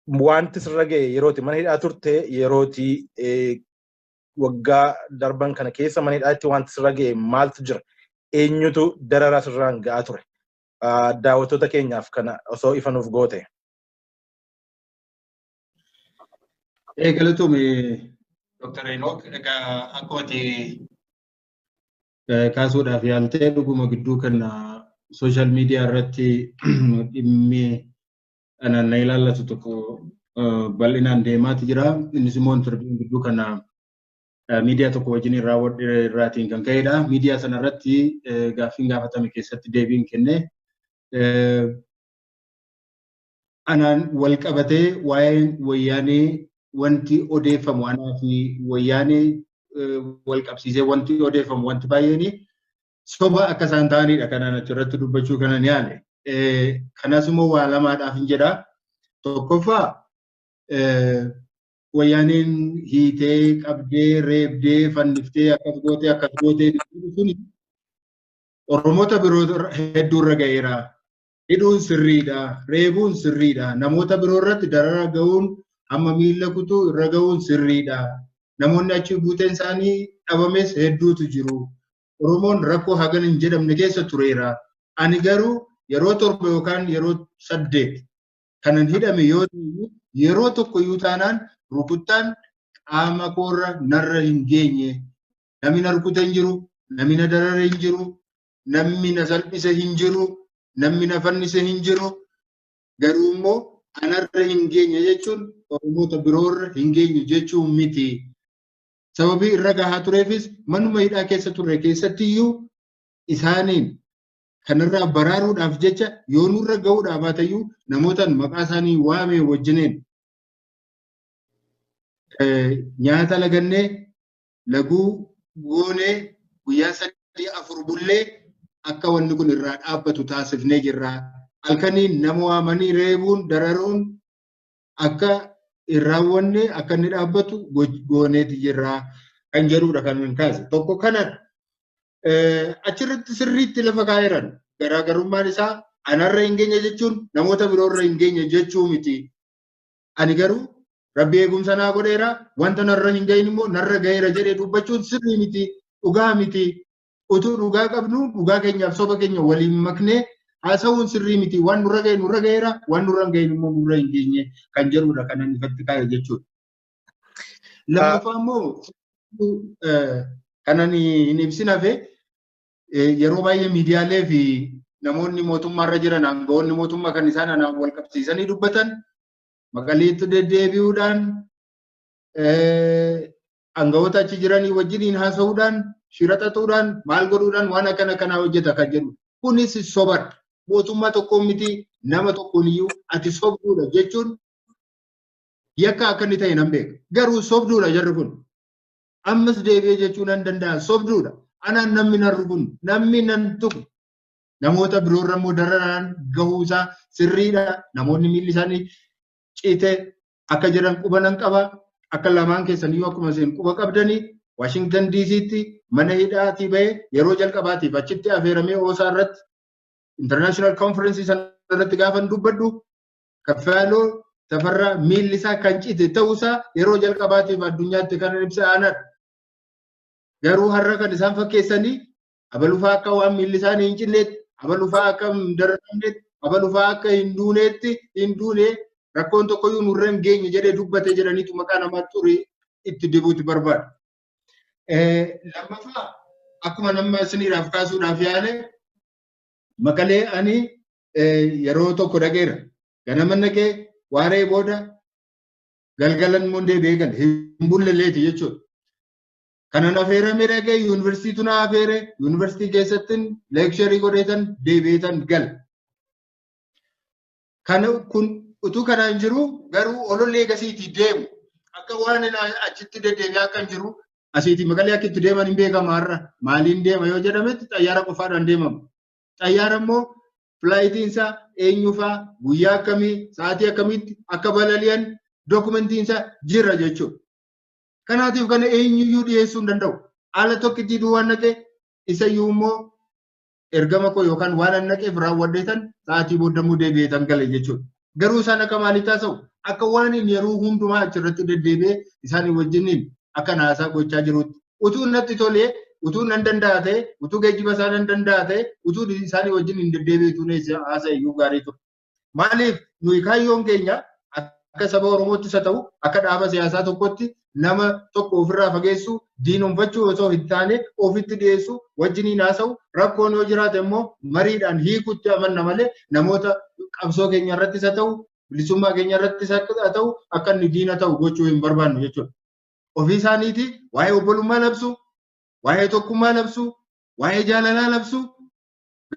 wanti sirra ga'e yerooti mana hidhaa turte yerooti waggaa darban kana keessa mana hidhaatti wanti sirra ga'e maaltu jira? Eenyutu dararaa sirraan ga'aa ture? Daawwattoota keenyaaf kana osoo ifa nuuf goote. Galatoome Dr. Enoch egaa akkuma kaasuudhaaf yaaltee dhuguma gidduu kana social media irratti dhimmi na ilaallatu tokko bal'inaan deemaati jira. Innis immoo interviewin gidduu kana miidiyaa tokko wajjin irraatiin kan ka'edha. Miidiyaa sana irratti gaaffiin gaafatame keessatti deebiin kenne. Anaan wal qabatee waa'ee wayyaanee wanti odeeffamu anaa fi wayyaanee wal qabsiisee wanti odeeffamu wanti baay'een soba akka isaan ta'anidha kanaan achirratti dubbachuu kanan yaale. Kanas immoo waa lamaadhaaf hin jedha. Tokkoffaa wayyaaneen hiitee qabdee reebdee fanniftee akkas gootee sun Oromoota biroo hedduu irra ga'eera. Hidhuun sirriidha, reebuun sirriidha, namoota biroo irratti darara ga'uun amma miila kutuu irra ga'uun sirriidha. Namoonni achi buuteen isaanii dhabames hedduutu jiru. Oromoon rakkoo hagan hin jedhamne keessa tureera. Ani garuu yeroo 7 yookaan yeroo 8 kanan hidhame yoo ta'u yeroo tokko iyyuu taanaan rukuttaan qaama koorra narra hin geenye. Namni na rukute hin jiru, namni na darare hin jiru, namni na salphise hin jiru, namni na fannise hin jiru. Garuu immoo anarra hin geenye jechuun Oromoota biroorra hin geenye jechuun miti. Sababii irra gahaa tureefis manuma hidhaa keessa turre keessatti iyyuu isaaniin kanarraa baraaruudhaaf jecha yoo nurra ga'uudhaaf baatayyuu namootaan maqaa isaanii waamee wajjineen nyaata lagannee laguu goonee guyyaa 3-4 bullee akka wanni kun irraa dhaabbatu taasifnee jirra. Halkaniin nama waamanii reebuun dararuun akka irraawwanne akka inni dhaabbatu gooneeti jirra kan jedhudha kan kaase. Tokko kanadha. Achirratti sirriitti lafa kaa'eeran garaagarummaan isaa anarra hin geenye jechuun namoota biroorra hin geenye jechuu miti. Ani garuu Rabbi eegumsa naa godheera wanta narra hin gahin immoo narra gaheera jedhee dubbachuun sirrii miti, dhugaa miti. Utuu dhugaa qabnu dhugaa keenyaaf soba keenya waliin maknee haasawuun sirrii miti. Waan nurra gaheera waan nurra hin gahin immoo nurra hin geenye kan jedhudha kanan ifatti kaa'e jechuudha. Lammaffaa immoo kanan hin ibsin hafe yeroo baay'ee miidiyaalee fi namoonni mootummaarra jiran aangawoonni mootummaa kan isaan anaan wal qabsiisanii dubbatan Maqaleetti deddeebi'uudhaan aangawoota achi jiranii wajjiniin haasa'uudhaan shira xaxuudhaan maal godhuudhaan waan akkana kanaa hojjeta kan jedhu. Kunis sobadha. Mootummaa tokkoon miti nama tokkoon iyyuu ati sobduudha jechuun yakka akka inni ta'e nan beeka. Garuu sobduudha jarri kun. Ammas deebi'ee jechuun nan danda'a sobduudha. Anaan namni nan rukun namni nan tuqu. Namoota biroorra immoo dararaan gahuusaa sirriidha. Namoonni miilli isaanii ciite akka jiran quba nan qaba. Akka lamaan keessaniyyuu akkuma isin quba qabdanii Washington DC'tti mana hidhaatii bahee yeroo jalqabaatiif achitti affeeramee oosaa irratti international conference sana irratti gaafan dubbadhu Kaffaloo Tafarraa miilli isaa kan ciite ta'uusaa yeroo jalqabaatiif addunyaatti kan ibsa aanadha. Garuu har'a kan isaan fakkeessanii abalufaa akka waan miilli isaanii hin cinneetti, abalufaa akka hin dararamneetti, abalufaa akka hin duunee rakkoon tokkoyyuu nurra hin geenye jedhee dubbate jedhaniitu maqaa namaa xurii itti dibuuti barbaada. Lammaffaa akkuma nama isiniidhaaf kaasuudhaaf yaale Maqalee ani yeroo tokko dhaqeera. Ganama dhaqee waaree booda galgalan mondee beekan hin bulleleeti jechuudha. Kanan affeerame dhaqee yuunivarsiitii na affeere yuunivarsiitii keessatti leeksharii godheetan deebi'eetan gala. Kana kun utuu kanaan jiru garuu olollee gasiitii deemu akka waan achitti deddeebi'aa akka jiru asiitii Maqalee akka itti deeman hin beekama har'a. Maaliin deema yoo jedhametti xayyaara qofaadhaan deemama. Xayyaara immoo filaayitiin isaa eenyufaa guyyaa akkamii sa'aatii akkamiitti akka balali'an dookumentiin isaa jira jechuudha. Kanaatiif kana eenyuyyuu dhiyeessuu hin danda'u. Haala tokkitti duwwaan naqee isayyuu immoo ergama koo yookaan waan an naqeef raawwadheetan sa'aatii booddamuu deebi'eetan gale jechuudha. Garuu isaan akka maalii taasa'u akka waan inni yeroo hundumaa achirratti deddeebi'ee isaanii wajjiniin akka naasaa gochaa jirutti. Utuu natti tolee, utuu nan danda'a ta'e, utuu geejjiba isaa nan danda'a ta'e, utuu isaanii wajjiniin deddeebi'uutu haasa'e gaarii ture. Maaliif nuyi kaayyoon keenya akka saba Oromoottis haa ta'u akka dhaaba siyaasaa tokkotti nama tokko ofirraa fageessu diinonfachuu osoo hin taane ofitti dhiyeessu wajjiniin haasa'u rakkoon yoo jiraate immoo mariidhaan hiikutti amanna malee namoota qabsoo keenya irrattis haa ta'u bilisummaa keenya irrattis haa ta'u akka inni diina ta'u gochuu hin barbaannu jechuudha. Ofii isaaniiti waa'ee obbolummaa labsu, waa'ee tokkummaa labsu, waa'ee jaalalaa labsu.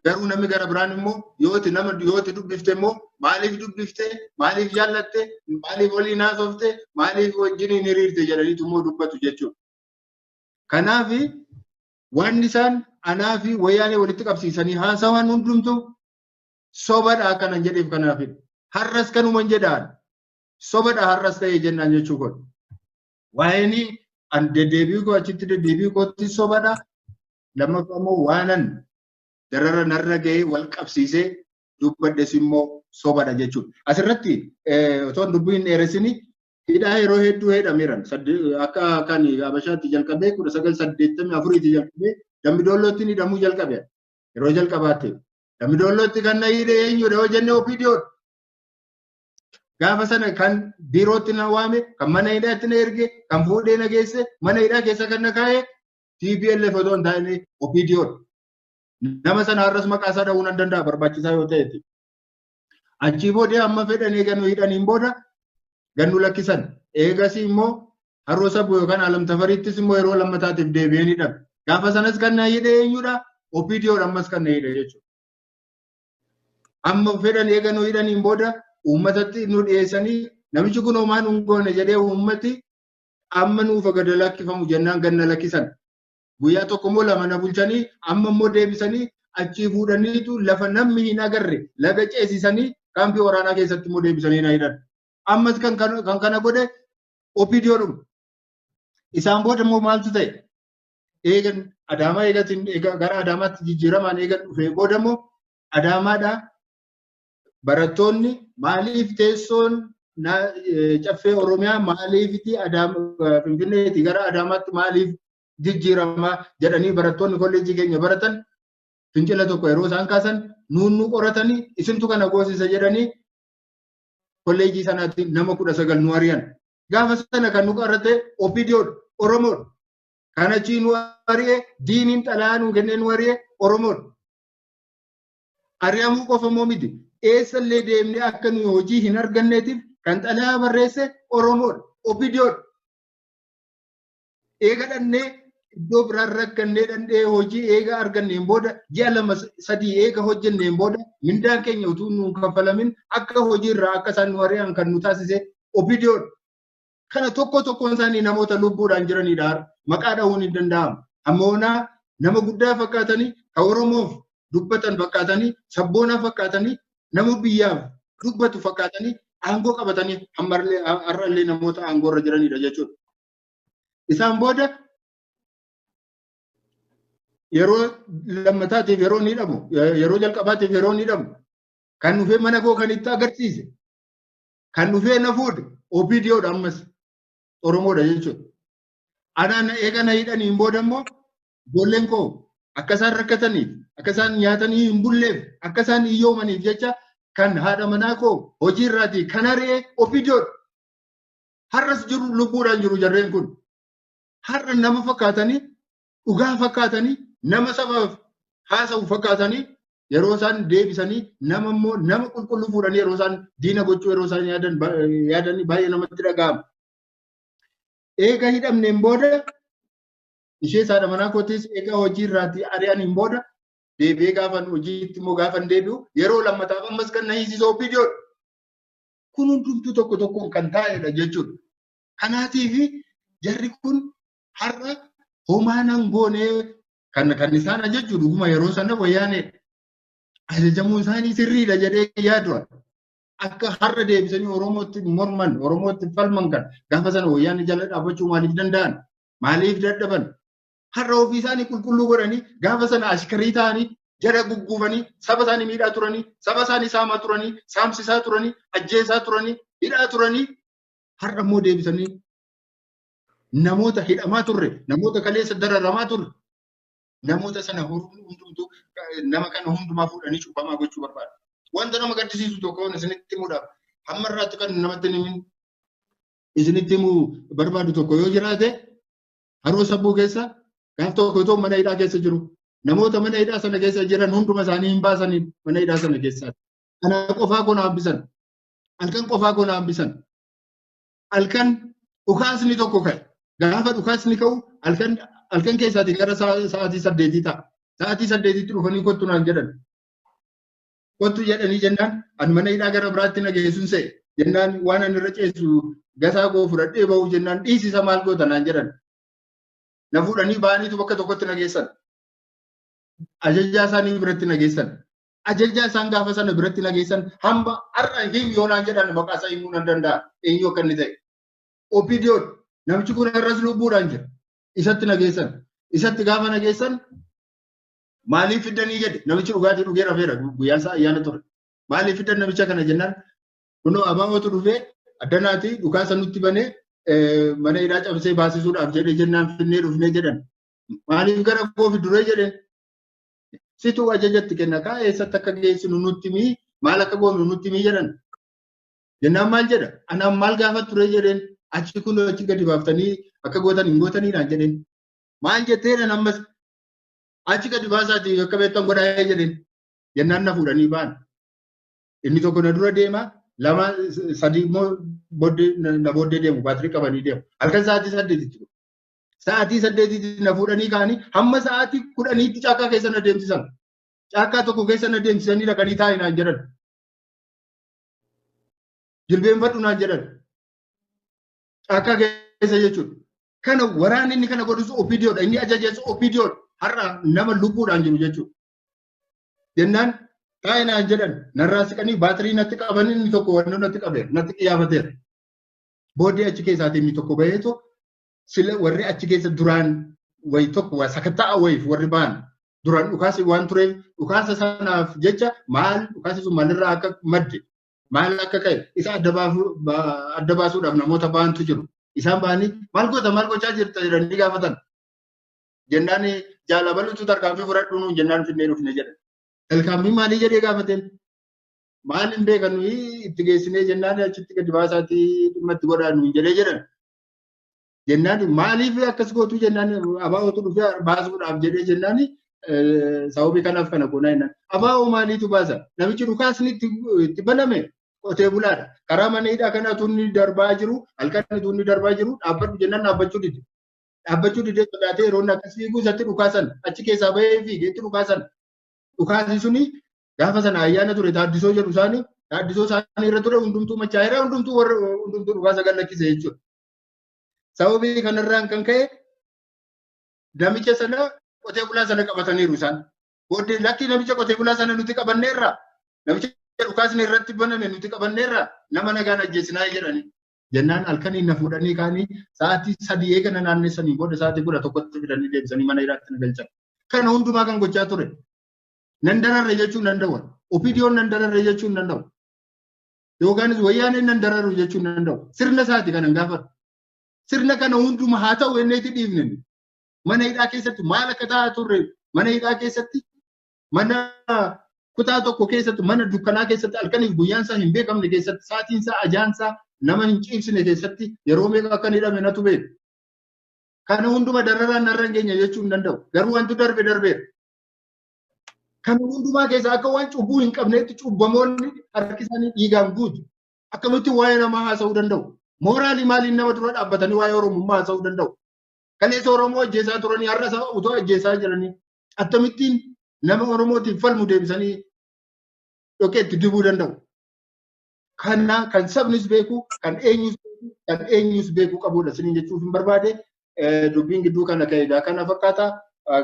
Garuu namni gara biraan immoo yooti dubbifte immoo maaliif dubbifte, maaliif jaallatte, maaliif waliin haasofte, maaliif wajjiniin hiriirte jedhaniitu immoo dubbatu jechuudha. Kanaaf waan isaan anaa fi wayyaanee walitti qabsiisanii haasawaan hundumtu sobadha kanan jedheef kanaafidha. Har'as kanuma jedhaan sobadha har'as ta'ee jennaan jechuu godhu. Waa'een an deddeebi'uu koo achitti deddeebi'uu kootti sobadha. Lammaffaa immoo waanan darara narra ga'ee wal qabsiisee dubbadhes immoo sobadha jechuudha. Asirratti otoo dubbiin dheeressini hidhaa yeroo hedduu hidhameeran akka kan Habashaatti jalqabee 1984 jalqabee Dambidollootti hidhamuu jalqabe. Yeroo jalqabaatti Dambidollootti kan na hidhe eenyudha yoo jenne OPDOdha. Gaafa sana kan biirootti na waame, kan mana hidhaatti na erge, kan fuudhee na geesse, mana hidhaa keessa kan na kaa'e TPLF otoo hin taane OPDOdha. Nama sana har'as maqaa isaa dha'uu nan danda'a barbaachisaa yoo ta'etti. Achii booda amma fedhan eegan hidhaniin booda gannu lakkisan. Eegasii immoo haroo sabbuu yookaan Alam Tafariittis immoo yeroo lammataatiif deebi'een hidhame. Gaafa sanas kan na hidhe eenyudha? OPDOdha ammas kan na hidhe jechuudha. Amma fedhan eegan hidhaniin booda uummatatti nu dhiyeessanii namichi kun homaa nu goone jedhee uummati amma nuuf gada lakkifamu jennaan ganna lakkisan. Guyyaa tokko immoo lama na bulchanii amma immoo deebisanii achii fuudhaniitu lafa namni hin agarre laga ceesisanii kaampii waraanaa keessatti immoo deebisanii na hidhan. Ammas kan kana godhe OPDOdhuma. Isaan booda immoo maaltu ta'e? Eegan Adaamaa eegatiin gara Adaamaatti jijjiiramaan eegan dhufee booda immoo Adaamaadhaa barattoonni maaliif teessoon caffee Oromiyaa maaliifiti Finfinneeti gara Adaamaatti maaliif jijjiiramaa jedhanii barattoonni kolleejjii keenya baratan fincila tokko yeroo isaan kaasan nuunnu qoratanii isintu kana goosisa jedhanii kolleejjii sanaatti nama 19 nu ari'an. Gaafa sana kan nu qorate OPDOdha Oromoodha. Kan achii nu ari'e diiniin xalaa nu kennee nu ari'e Oromoodha. Ari'amuu qofa immoo miti. Eessallee deemnee akka nuyi hojii hin arganneetiif kan xalaa barreesse Oromoodha OPDOdha. Eega dhannee iddoo biraan rakkannee dandhee hojii eega arganneen booda ji'a 2-3 eega hojjenneen booda mindaan keenya utuu nuun kaffalamin akka hojiirraa akka isaan nu ari'an kan nu taasise OPDOdha. Kana tokkoon isaanii namoota lubbuudhaan jiranidha. Maqaa dha'uun hin danda'amu. Ammoonaa nama guddaa fakkaatanii kan Oromoof dubbatan fakkaatanii sabboonaa fakkaatanii nama biyyaaf dubbatu fakkaatanii aangoo qabatanii har'allee namoota aangoo irra jiranidha jechuudha. Isaan booda yeroo lammataatiif yeroo ni hidhamu, yeroo jalqabaatiif yeroo ni hidhamu, kan dhufee mana koo kan itti agarsiise, kan dhufee na fuudhe OPDOdha ammas Oromoodha jechuudha. Anaan eega na hidhaniin booda immoo ijoolleen koo akka isaan rakkataniif, akka isaan nyaatanii hin bulleef, akka isaan hiyyoomaniif jecha kan haadha manaa koo hojii irraatii kan ari'e OPDOdha. Har'as jiru lubbuudhaan jiru jarreen kun. Har'a nama fakkaatanii, dhugaa fakkaatanii, nama sabaaf haasa'u fakkaatanii yeroo isaan deebisanii nama immoo nama qulqulluu fuudhanii yeroo isaan diina gochuu yeroo isaan yaadanii baay'ee namatti dhaga'ama. Eega hidhamneen booda ishee haadha manaa kootis eega hojii irraatii ari'aniin booda deebi'ee gaafan hojiitti immoo gaafan deebi'u yeroo lammataaf ammas kan na hiisisu OPDOdha. Kun hundumtuu tokkoon kan taa'edha jechuudha. Kanaatiif jarri kun har'a homaa nan goonee kan isaan ajajju dhuguma yeroo sana wayyaanedha. Ajajamuun isaanii sirriidha jedhee yaadu. Akka har'a deebisanii Oromootti morman, Oromootti falman kan gaafa sana wayyaanee jala dhaabbachuu maaliif danda'an? Maaliif dadhaban? Har'a ofii isaanii qulqulluu godhanii gaafa sana ashkarii ta'anii jara gugguufanii saba isaanii miidhaa turanii saba isaanii saamaa turanii saamsisaa turanii ajjeesaa turanii hidhaa turanii har'a immoo deebisanii namoota hidhamaa turre namoota kaleessa dararamaa turre namoota sana hundumtuu nama kana hundumaa fuudhanii cuubamaa gochuu barbaada. Wanta nama gaddisiisu tokko isinitti himuudhaaf hamma irraatti kan namatti himin isinitti himuu barbaadu tokko yoo jiraate haroo sabbuu keessa gaaf tokko itoo mana hidhaa keessa jiru namoota mana hidhaa sana keessa jiran hunduma isaanii hin baasanii mana hidhaa sana keessaa. Kana qofaa koo na hambisan. Halkan qofaa koo na hambisan. Halkan dhukaasni tokko ka'e. Gaafa dhukaasni ka'u halkan keessaati gara sa'aatii 8 ta'a. Sa'aatii 8tti dhufanii kottu naan jedhan. Kottu jedhanii jennaan ani mana hidhaa gara biraatti na geessuun se'e. Jennaan waan ani irra ceessu gasaa koo fudhadhee ba'u jennaan dhiisisa maal goota naan jedhan. Na fuudhanii ba'aniitu bakka tokkotti na geessan. Ajajaa isaanii biratti na geessan. Ajajaa isaan gaafa sana biratti na geessan hamba har'a hin yoonaan jedhan maqaa isaa himuu nan danda'a. Eenyu akka inni ta'e. Opiidiyoon namichi kun irras lubbuudhaan jira. Isatti na geessan. Isatti gaafa na geessan maaliif fiddanii jedhe namichi dhugaatii dhugee rafeera guyyaan isaa ayyaana ture. Maaliif fiddan namicha kana jennaan kunoo abaabootu dhufee addanaati dhukaasa nutti banee mana hidhaa cabsee baasisuudhaaf jedhee jennaan finnee dhufnee jedhan. Maaliif gara koo fiduree jedheen situ ajajatti kenna kaa eessatti akka geessinu nutti mii maal akka goonu nutti mii jedhan. Jennaan maal jedha anaan maal gaafa ture jedheen achi kun achi gadi baaftanii akka gootan hin gootaniidhaan jedheen. Maal jetteedhaan ammas achi gadi baasaatii akka beektan godhaa jedheen. Jennaan na fuudhanii ba'an. Inni tokko na dura deema lama sadii immoo na booddee deemu baatirii qabanii deemu. Halkan sa'aatii 8tti. Sa'aatii 8tti na fuudhanii ka'anii hamma sa'aatii 10tti caakkaa keessa na deemsisan. Caakkaa tokko keessa na deemsisanii dhaqanii taa'e naan jedhan. Jilbeenfadhu naan jedhan. Caakkaa keessa jechuudha. Kana waraanni inni kana godhusu opiidiyoodha. Inni ajajeessu opiidiyoodha. Har'a nama lubbuudhaan jiru jechuudha. Jennaan taa'e naan jedhan narraa siqanii baatirii natti qabanii inni tokko wanna natti qabeera natti qiyyaafateera. Booddee achi keessaatii inni tokko baheetu sila warri achi keessa duraan wayi tokko sakatta'a wayiif warri ba'an duraan dhukaasi waan tureef dhukaasa sanaaf jecha maal dhukaasi sun maalirraa akka madde maal akka ka'e isa adda baasuudhaaf namoota ba'antu jiru. Isaan ba'anii maal goota maal gochaa jirta jedhanii gaafatan. Jennaan jaalabalutu tarkaanfii fudhadhu nuun jennaan finnee dhufne jedhan. Tarkaanfii maalii jedhee gaafateen maal hin beekan itti geessinee jennaan achitti gadi baasaatii dhimma itti godhaa nuun jedhee jedhan. Jennaan maaliif akkas gootu jennaan abaa'ootu dhufee baasuudhaaf jedhee jennaan sababii kanaaf kana goonaa jennaan. Abaa'oo maaliitu baasa? Namichi dhukaasni itti baname qotee bulaadha. Karaa mana hidhaa kana tunni darbaa jiru halkan tunni darbaa jiru dhaabbadhu jennaan dhaabbachuu dide. Dhaabbachuu didee sodaatee yeroo akkas fiiguu isatti dhukaasan achi keessaa bahee fiigeetti dhukaasan. Dhukaasni suni gaafa sana ayyaana ture taaddisoo jedhu isaanii taaddisoo isaanii irra ture hundumtuu machaa'eera hundumtuu dhukaasa gallakkise jechuudha. Sababii kanarraan kan ka'e namicha sana qotee bulaa sana qabataniiru isaan. Booddee lakki namicha qotee bulaa sana nuti qabanneerra namicha dhukaasni irratti baname nuti qabanneerra nama nagaan ajjeesinaa jedhanii. Jennaan halkanii na fuudhanii kaanii sa'aatii 3 eegana naannessanii booda sa'aatii 11tti fidanii deebisanii mana hidhaatti na galchan. Kana hundumaa kan gochaa ture. Nan dararre jechuun danda'u. Opiidiyoon nan dararre jechuun danda'u. Yookaanis wayyaaneen nan dararru jechuun danda'u. Sirna isaati kanan gaafatu. Sirna kana hunduma haa ta'u enneetti dhiifne. Mana hidhaa keessatti maal akka ta'aa turre mana hidhaa keessatti mana kutaa tokko keessatti mana dukkanaa keessatti halkaniif guyyaan isaa hin beekamne keessatti sa'aatiin isaa ajaan isaa nama hin ciibsine keessatti yeroo meeqa akka hidhame natu beeku. Kana hunduma dararaan narra hin geenye jechuu hin danda'u. Garuu wantu darbeera. Kana hundumaa keessaa akka waan cubbuu hin qabneetti cubbamoonni harki isaanii dhiigaan guutu. Akkamitti waa'ee namaa haasa'uu danda'u. Mooraalii maaliin nama dura dhaabbatanii waa'ee Oromummaa haasa'uu danda'u. Kaleessa Oromoo ajjeesaa turanii har'a utoo ajjeesaa jiranii akkamittiin nama Oromootiif falmu deebisanii dhokeetti dibuu danda'u. Kana kan sabnis beeku, kan eenyus beeku qabudha siniin jechuuf hin barbaade dubbiin gidduu kana ka'eedha. Kana fakkaata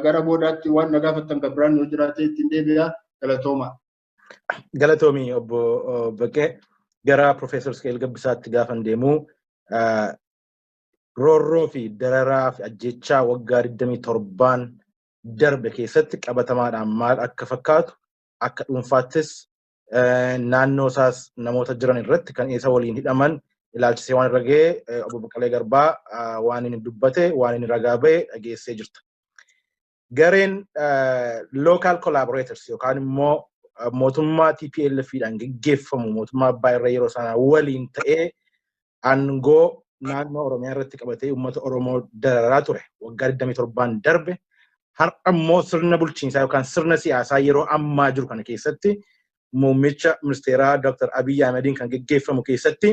gara boodaatti waan na gaafattan kan biraan yoo jiraate ittiin deebi'a galatooma. Galatoomii obbo Baqqee gara Profeesar Isqeel Gabbisaatti gaafan deemu roorroo fi dararaa fi ajjechaa waggaa 27 darbe keessatti qabatamaadhaan maal akka fakkaatu akka dhuunfaattis naannoo isaas namoota jiran irratti kan isa waliin hidhaman ilaalchisee waan irra ga'e obbo Baqqalee Garbaa waan inni dubbate waan inni ragaa ba'e dhageessee jirta. Gareen local collaborators yookaan immoo mootummaa TPLF-dhaan geggeeffamu mootummaa abbaa irra yeroo sana waliin ta'ee aangoo naannoo Oromiyaa irratti qabatee uummata Oromoo dararaa ture waggaa 27 darbe har'a immoo sirna bulchiinsaa yookaan sirna siyaasaa yeroo ammaa jiru kana keessatti muummicha ministeeraa Dr. Abiy Ahmediin kan geggeeffamu keessatti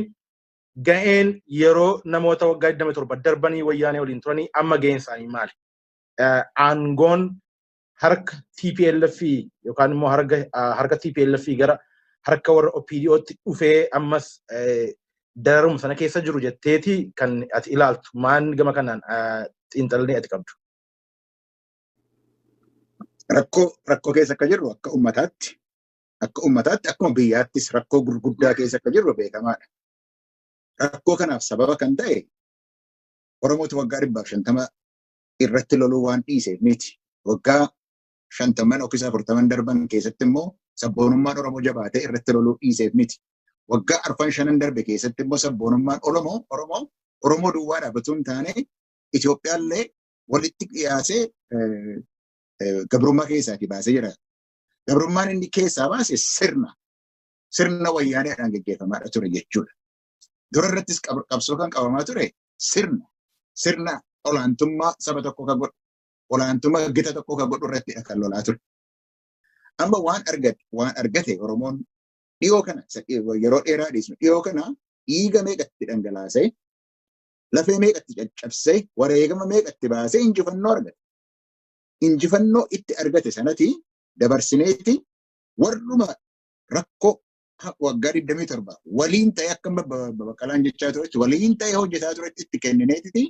ga'een yeroo namoota waggaa 27 darbanii wayyaanee waliin turanii amma ga'een isaanii maali? Aangoon harka TPLF yookaan immoo harka TPLF gara harka warra OPDOtti dhufee ammas dararuma sana keessa jiru jetteeti kan ati ilaaltu maan gama kanaan xiinxalanii ati qabdu? Rakkoo keessa akka jirru akka ummataatti akkuma biyyaattis rakkoo gurguddaa keessa akka jirru beekamaadha. Rakkoo kanaaf sababa kan ta'e Oromooti waggaa 150 irratti loluu waan dhiiseef miti. Waggaa 50 yookiin 40 darban keessatti immoo sabboonummaan Oromoo jabaatee irratti loluu dhiiseef miti. Waggaa 45 darbe keessatti immoo sabboonummaan Oromoo duwwaa dhaabbatuu hin taane Itoophiyaallee walitti dhiyaasee gabrummaa keessaatii baasee jira. Gabrummaan inni keessaa baase sirna wayyaaneedhaan geggeeffamaadha ture jechuudha. Dura irrattis qabsoo kan qabamaa ture sirna olaantummaa saba tokko kan godhu olaantummaa gita tokko kan godhu irratti kan lolaa ture. Amma waan argate Oromoon dhiyoo kana yeroo dheeraa dhiisnu dhiyoo kana dhiiga meeqatti dhangalaasee lafee meeqatti caccabsee wareegama meeqatti baasee injifannoo argate. Injifannoo itti argate sanatti dabarsineetti warruma rakkoo waggaa 27 waliin ta'e akka Baqqalaan jechaa turetti waliin ta'e hojjetaa turetti itti kennineetti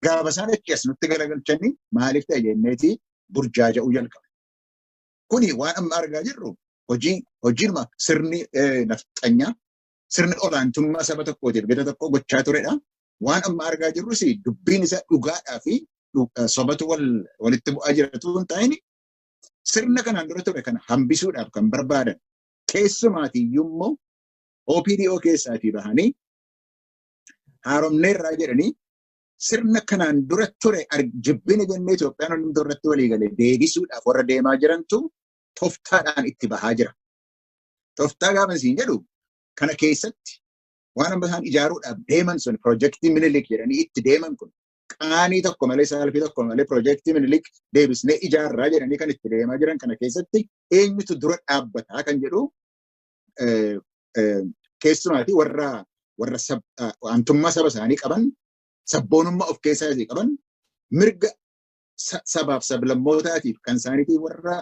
gaafa isaan achi as nutti galagalchanii maaliif ta'e jenneeti burjaaja'uu jalqabe. Kuni waan amma argaa jirru hojiinuma sirni nafxanyaa sirni olaantummaa saba tokkootiif gita tokko gochaa turedha. Waan amma argaa jirrus dubbiin isaa dhugaadhaa fi sobatu walitti bu'aa jiratu hin ta'in sirna kanaan dura ture kana hambisuudhaaf kan barbaadan keessumaatiyyuu immoo OPDO keessaatii bahanii haaromneerraa jedhanii sirna kanaan dura ture jibbina jennee Itoophiyaan hundi irratti walii galee deebisuudhaaf warra deemaa jirantu toftaadhaan itti bahaa jira. Toftaa gaafa isin jedhu kana keessatti waan amma isaan ijaaruudhaaf deeman sun piroojeektii Minilik jedhanii itti deeman kun qaanii tokko malee saalfii tokko malee piroojeektii Minilik deebisnee ijaarraa jedhanii kan itti deemaa jiran kana keessatti eenyutu dura dhaabbataa kan jedhu keessumaatii warra aantummaa saba isaanii qaban sabboonummaa of keessaa qaban mirga sabaaf sablammootaatiif kan isaaniitiif warra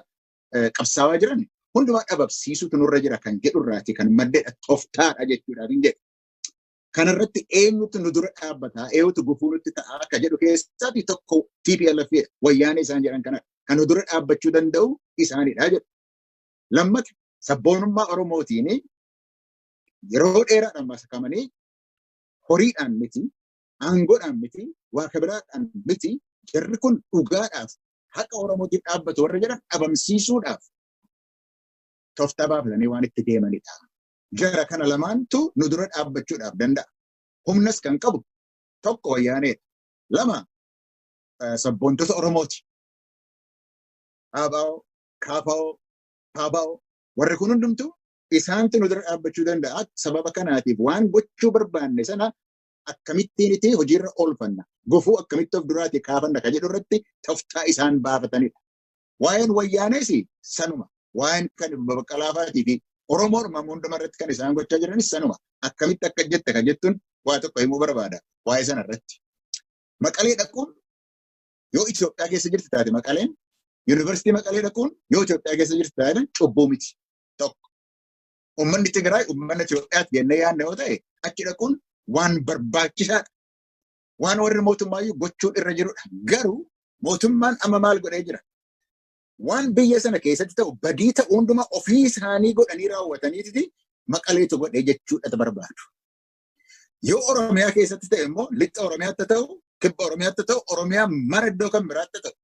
qabsaawaa jiran hundumaa dhabamsiisuutu nurra jira kan jedhurraati kan maddeedha toftaadha jechuudhaaf hin jedhu. Kanarratti eenyutu nu dura dhaabbataa eenyutu gufuu nutti ta'aa akka jedhu keessaatii tokko TPLF wayyaanee isaan jedhan kana kan nu dura dhaabbachuu danda'u isaanidha jedhu. Lammata sabboonummaa Oromootiin yeroo dheeraadhaan masakamanii horiidhaan miti aangoodhaan miti waa kabiraadhaan miti jarri kun dhugaadhaaf haqa Oromootiif dhaabbatu warra jedhan dhabamsiisuudhaaf toftaa baafatanii waan itti deemanidha. Jara kana lamaantu nu dura dhaabbachuudhaaf danda'a. Humnas kan qabu tokko wayyaaneedha. Lama sabboontota Oromooti. Abaa'oo, Kaafaa'oo, Paabaa'oo warri kun hundumtu isaantu nu dura dhaabbachuu danda'a. Sababa kanaatiif waan gochuu barbaanne sana akkamittiiniti hojiirra oolfanna. Gufuu akkamitti of duraati kaafanna ka jedhu irratti toftaa isaan baafatanidha. Waa'een wayyaanees sanuma. Waa'een kan Baqqalaafaatii fi Oromoon hundumaa irratti kan isaan gochaa jiranis sanuma. Akkamitti akka jette kan jettuun waa tokko himuu barbaada. Waa'ee sana irratti. Maqalee dhaquun yoo Itoophiyaa keessa jirti taate Maqaleen yuunivarsiitii Maqalee dhaquun yoo Itoophiyaa keessa jirti taate cubbuu miti. Tokko. Uummanni Tigraay uummanni Itoophiyaatti jennee yaadne yoo ta'e achi dhaquun waan barbaachisaadha. Waan warri mootummaayyuu gochuun irra jirudha. Garuu mootummaan amma maal godhee jira? Waan biyya sana keessatti ta'u badii ta'u hundumaa ofii isaanii godhanii raawwataniiti Maqaleetu godhee jechuudha barbaadu. Yoo Oromiyaa keessatti ta'e immoo lixa Oromiyaatti ta'u, kibba Oromiyaatti ta'u, Oromiyaa mara iddoo kan biraatti ta'u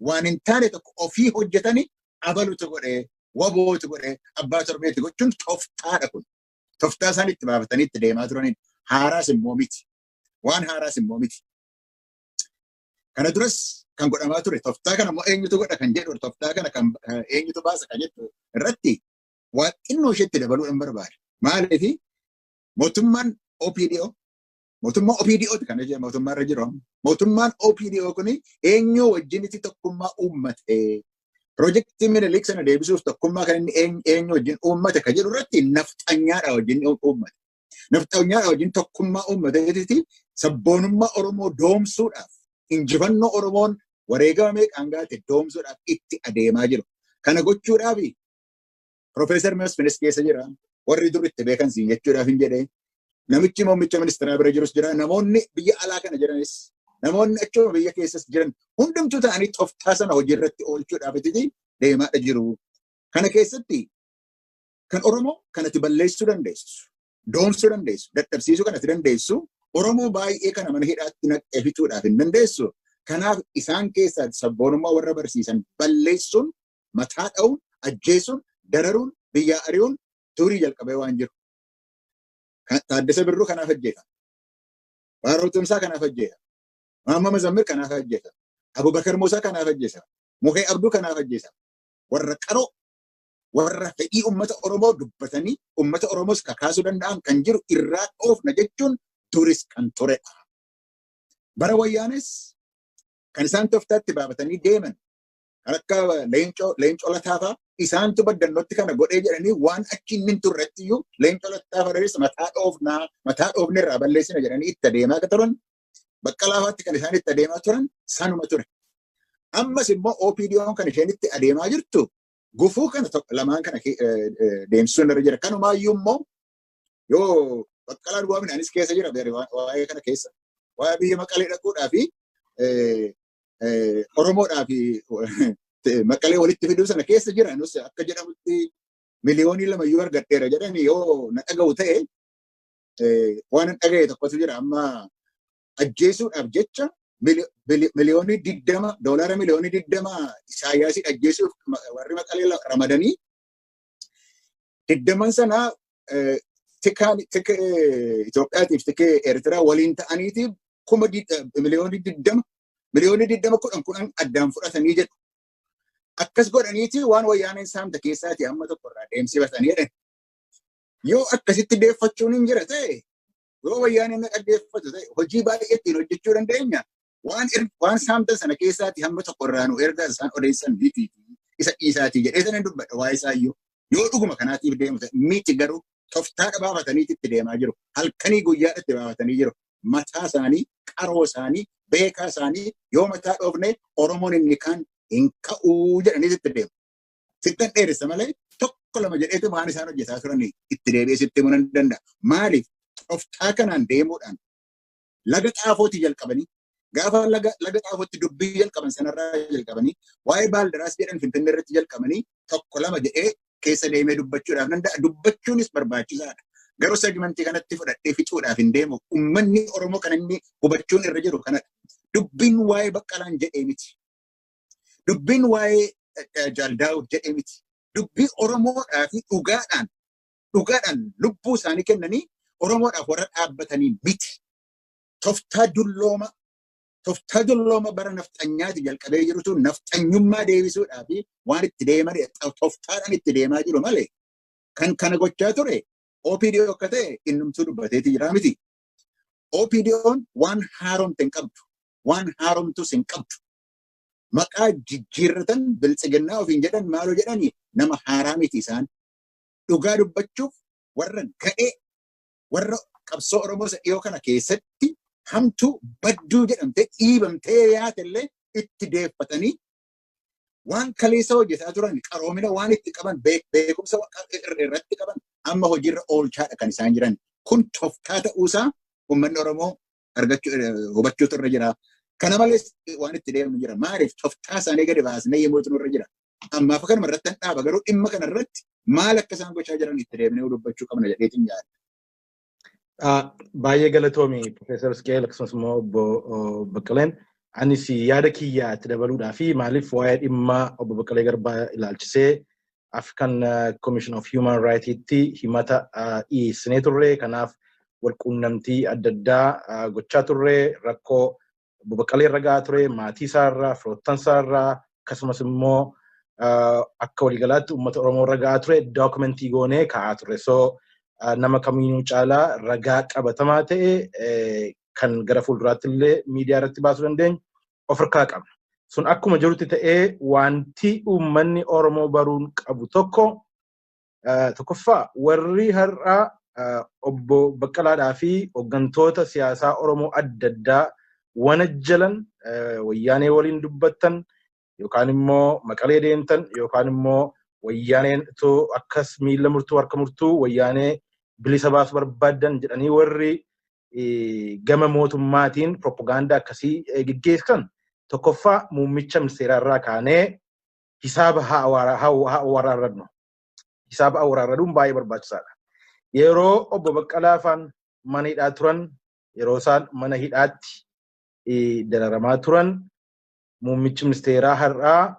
waan hin taane tokko ofii hojjetanii abalutu godhee wabootu godhee abbaa torbeetti gochuun tooftaadha kun. Tooftaa isaan itti baafatanii itti deemaa turaniin haaraas immoo miti. Waan haaraas immoo miti. Kana duras kan godhamaa ture tooftaa kana immoo eenyutu godha kan jedhu tooftaa kana kan eenyutu baasa kan jedhu irratti waan xinnoo isheetti dabaluudhaan barbaada. Maaliif mootummaan OPDO mootummaa OPDOti kan jedhamu mootummaa irra jiru. Mootummaan OPDO kuni eenyu wajjinitti tokkummaa uummate. Projektii Minilik sana deebisuuf tokkummaa kan inni eenyu wajjin uummate kan jedhu irratti nafxanyaadha wajjin uummate. Nafxanyaadha wajjin tokkummaa uummateetitti sabboonummaa Oromoo doomsuudhaaf injifannoo Oromoon wareegama meeqaan gaate doomsuudhaaf itti adeemaa jiru. Kana gochuudhaaf Profeesar Masfinis keessa jira. Warri dur itti beekan siin jechuudhaaf hin jedhee. Namichi muummicha ministeeraa bira jirus jira. Namoonni biyya alaa kana jiranis namoonni achuma biyya keessas jiran hundumtuu ta'anii tooftaa sana hojii irratti oolchuudhaaf itti deemaadha jiru. Kana keessatti kan Oromoo kanatti balleessuu dandeessu, doomsuu dandeessu, dadhabsiisuu kanatti dandeessu, Oromoo baay'ee kana mana hidhaatti naqee fixuudhaaf hin dandeessu. Kanaaf isaan keessaa sabboonummaa warra barsiisan balleessuun, mataa dha'uun, ajjeesuun, dararuun, biyya ari'uun turii jalqabee waan jiru. Taaddasa Birruu kanaaf ajjeefama. Baaroo Tumsaa kanaaf ajjeefama. Maamma Mazammir kanaaf ajjeefama. Abubakar Muusaa kanaaf ajjeefama. Mukee Abduu kanaaf ajjeefama. Warra qaroo, warra fedhii uummata Oromoo dubbatanii uummata Oromoos kakaasuu danda'an kan jiru irraa dhoofna jechuun turis kan turedha. Bara Wayyaanes kan isaan tooftaatti baafatanii deeman kan akka Leencoo Lataafaa isaantu baddannootti kana godhee jedhanii waan achi inni hin turretti iyyuu Leencoo Lataafaa dheeressa mataa dhoofne irraa balleessina jedhanii itti adeemaa akka turan Baqqalaafaatti kan isaan itti adeemaa turan sanuma ture. Ammas immoo OPDO'n kan isheen itti adeemaa jirtu gufuu kana lamaan kana deemsisuun irra jira. Kanumaayyuu immoo yoo Baqqalaa Duwwaa Midhaanis keessa jira waa'ee kana keessa. Waa'ee biyya Maqalee dhaquudhaa fi Oromoodhaa fi Maqalee walitti fiduu sana keessa jira. Nus akka jedhamutti miliyoonii 2 iyyuu argadheera jedhanii yoo na dhaga'u ta'e waan hin dhaga'e tokkotu jira. Amma ajjeesuudhaaf jecha miliyoonii 20 doolaara miliyoonii 20 Isaayyaasii ajjeesuuf warri Maqalee ramadanii 20 sana tika Itoophiyaatiif tika Eertiraa waliin ta'aniitiif miliyoonii 20 kudhan addaan fudhatanii jedhu. Akkas godhaniiti waan wayyaaneen saamta keessaati amma tokko irraa deemsifatanii jedhan. Yoo akkasitti deeffachuun hin jira ta'e yoo wayyaaneen dhaggeeffatu ta'e hojii baay'ee ittiin hojjechuu dandeenya. Waan saamtan sana keessaati hamma tokko irraa nu ergaa isaan odeessan biti isa dhiisaatii jedhee sana dubbadha waa'ee isaayyuu. Yoo dhuguma kanaatiif deemu ta'e miti garuu tooftaa baafataniitti itti deemaa jiru. Halkanii guyyaadhatti baafatanii jiru. Mataa isaanii, qaroo isaanii, beekaa isaanii yoo mataa dhoofne Oromoon inni kaan hin ka'uu jedhanii itti deemu. Sittan dheeressa malee tokko lama jedheetu waan isaan hojjetaa turanii itti deebi'ee sitti himuu nan danda'a. Maaliif tooftaa kanaan deemuudhaan laga xaafootii jalqabanii gaafa laga xaafootti dubbii jalqaban sanarraa jalqabanii waa'ee baaldaraas jedhan Finfinnee irratti jalqabanii tokko lama jedhee keessa deemee dubbachuudhaaf danda'a. Dubbachuunis barbaachisaadha. Garuu segmentii kanatti fudhadhee fixuudhaaf hin deemu. Uummanni Oromoo kan inni hubachuun irra jiru kanadha. Dubbiin waa'ee Baqqalaan jedhee miti. Dubbiin waa'ee Jaaldaawud jedhee miti. Dubbii Oromoodhaa fi dhugaadhaan lubbuu isaanii kennanii Oromoodhaaf warra dhaabbatanii miti. Tooftaa dullooma bara nafxanyaati jalqabee jirutu nafxanyummaa deebisuudhaa fi waan itti deeman tooftaadhaan itti deemaa jiru malee kan kana gochaa ture OPDO akka ta'e innumtuu dubbateeti jira miti. OPDO'n waan haaromte hin qabdu. Waan haaromtus hin qabdu. Maqaa jijjiirratan biltsiginnaa ofiin jedhan maaloo jedhanii nama haaraa miti isaan. Dhugaa dubbachuuf warra gadhee warra qabsoo Oromoo dhiyoo kana keessatti hamtuu badduu jedhamtee dhiibamtee yaatellee itti deeffatanii waan kaleessa hojjetaa turan qaroomina waan itti qaban beekumsa irratti qaban amma hojiirra oolchaadha kan isaan jiran. Kun tooftaa ta'uusaa uummanni Oromoo hubachuutu irra jira. Kana malees waan itti deemnu jira. Maaliif tooftaa isaanii gadi baasnee yemmuutu irra jira. Ammaaf kanuma irratti dhaaba garuu dhimma kana irratti maal akka isaan gochaa jiran itti deemnee dubbachuu qabna jedheetiin yaada. Baay'ee galatoomii Profeesar Isqeel akkasumas immoo obbo Baqqaleen anis yaada kiyyaatti dabaluudhaa fi maaliif waa'ee dhimma obbo Baqqalee Garbaa ilaalchisee African Commission of Human Rights itti himata dhiyeessinee turre. Kanaaf walquunnamtii adda addaa gochaa turre. Rakkoo obbo Baqqalee irra gahaa ture, maatii isaarraa, firoottan isaarraa, akkasumas immoo akka waliigalaatti uummata Oromoo irra gahaa ture dookumentii goonee kaa'aa ture. So nama kamiinuu caalaa ragaa qabatamaa ta'e kan gara fuulduraatti illee miidiyaa irratti baasuu dandeenyu of harkaa qabna. Sun akkuma jirutti ta'ee wanti uummanni Oromoo baruun qabu tokkoffaa warri har'aa obbo Baqqalaadhaa fi hooggantoota siyaasaa Oromoo adda addaa wanajjalan wayyaanee waliin dubbattan yookaan immoo Maqalee deemtan yookaan immoo wayyaaneen itoo akkas miila murtuu harka murtuu wayyaanee bilisa baasuu barbaadan jedhanii warri gama mootummaatiin propagaandaa akkasii gaggeessan tokkoffaa muummicha ministeeraa irraa kaanee hisaaba haa waraarradnu. Hisaaba haa waraarraduun baay'ee barbaachisaadha. Yeroo obbo Baqqalaa faan mana hidhaa turan, yeroo isaan mana hidhaatti dararamaa turan, muummichi ministeeraa har'aa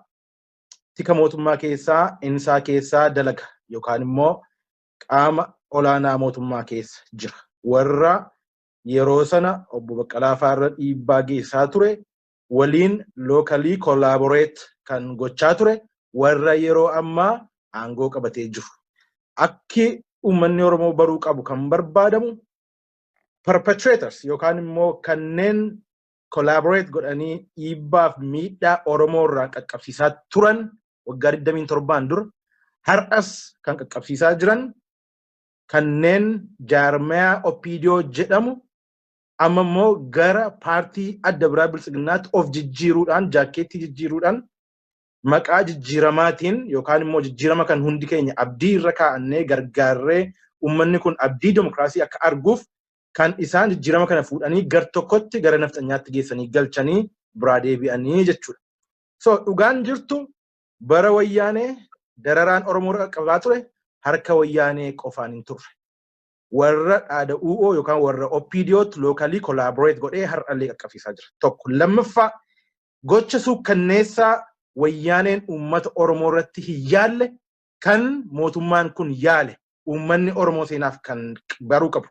tika mootummaa keessaa insaa keessaa dalaga yookaan immoo qaama olaanaa mootummaa keessa jira. Warra yeroo sana obbo Baqqalaa faarra dhiibbaa geessaa ture waliin locally collaborate kan gochaa ture warra yeroo ammaa aangoo qabatee jiru. Akki uummanni Oromoo baruu qabu kan barbaadamu perpetrators yookaan immoo kanneen collaborate godhanii dhiibbaaf miidhaa Oromoo irraa qaqqabsiisaa turan waggaa 27 dura har'as kan qaqqabsiisaa jiran kanneen jaarmaya Opiidiyoo jedhamu amma immoo gara paartii adda biraa bilisiginnaatti of jijjiiruudhaan jaakeettii jijjiiruudhaan maqaa jijjiiramaatiin yookaan immoo jijjiirama kan hundi keenya abdii irra kaa'annee gargaarree uummanni kun abdii demokraasii akka arguuf kan isaan jijjiirama kana fuudhanii gar tokkotti gara nafxanyaatti geessanii galchanii biraa deebi'anii jechuudha. So dhugaan jirtu bara wayyaanee dararaan Oromoo irra qaqqabaa ture harka wayyaanee qofaan hin turre. Warra dhaada UO yookaan warra Opiidiyootti locally collaborate godhee har'allee qaqqabsiisaa jira. Tokko lammaffaa gocha suukkanneessaa wayyaaneen uummata Oromoo irratti hin yaalle kan mootummaan kun yaale uummanni Oromoo seenaaf kan baruu qabu.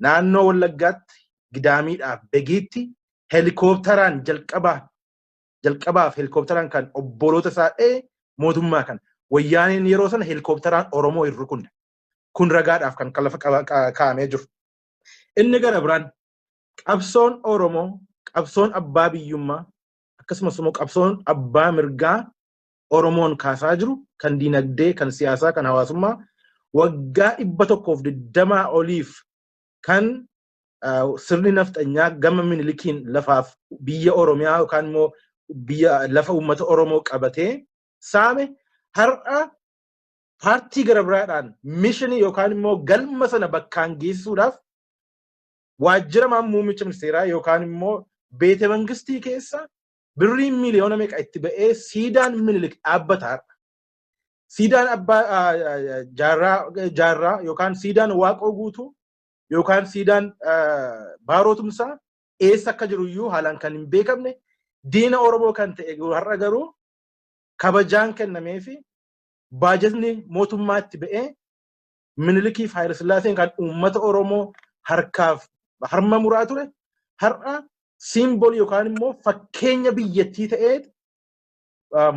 Naannoo Wallaggaatti Gidaamiidhaaf Begiitti helikoophteraan jalqabaaf helikoophteraan kan obboloota isaa mootummaa kan wayyaaneen yeroo sana helikoophteraan Oromoo hin rukunne. Kun ragaadhaaf kan lafa kaa'amee jiru. Inni gara biraan qabsoon Oromoo, qabsoon abbaa biyyummaa, akkasumas immoo qabsoon abbaa mirgaa Oromoon kaasaa jiru kan diinagdee, kan siyaasaa, kan hawaasummaa waggaa 120 oliif kan sirni nafxanyaa gama Minilikiin lafaaf biyya Oromiyaa yookaan immoo biyya lafa uummata Oromoo qabatee saame har'a paartii gara biraadhaan mishinii yookaan immoo galma sana bakkaan geessuudhaaf waajjira muummicha ministeeraa yookaan immoo beete mangistii keessa birrii miliyoona meeqa itti ba'ee siidaan Minilik dhaabbataa. Siidaan abbaa jaarraa yookaan siidaan waaqoo guutuu yookaan siidaan baarootumsaa eessa akka jiru iyyuu haalaan kan hin beekamne diina Oromoo kan ta'e har'a garuu kabajaan kennameefi baajatni mootummaatti ba'ee Minilikii fi Haayile Sillaaseen kan uummata Oromoo harkaaf harma muraa ture har'a simboolii yookaan immoo fakkeenya biyyattii ta'ee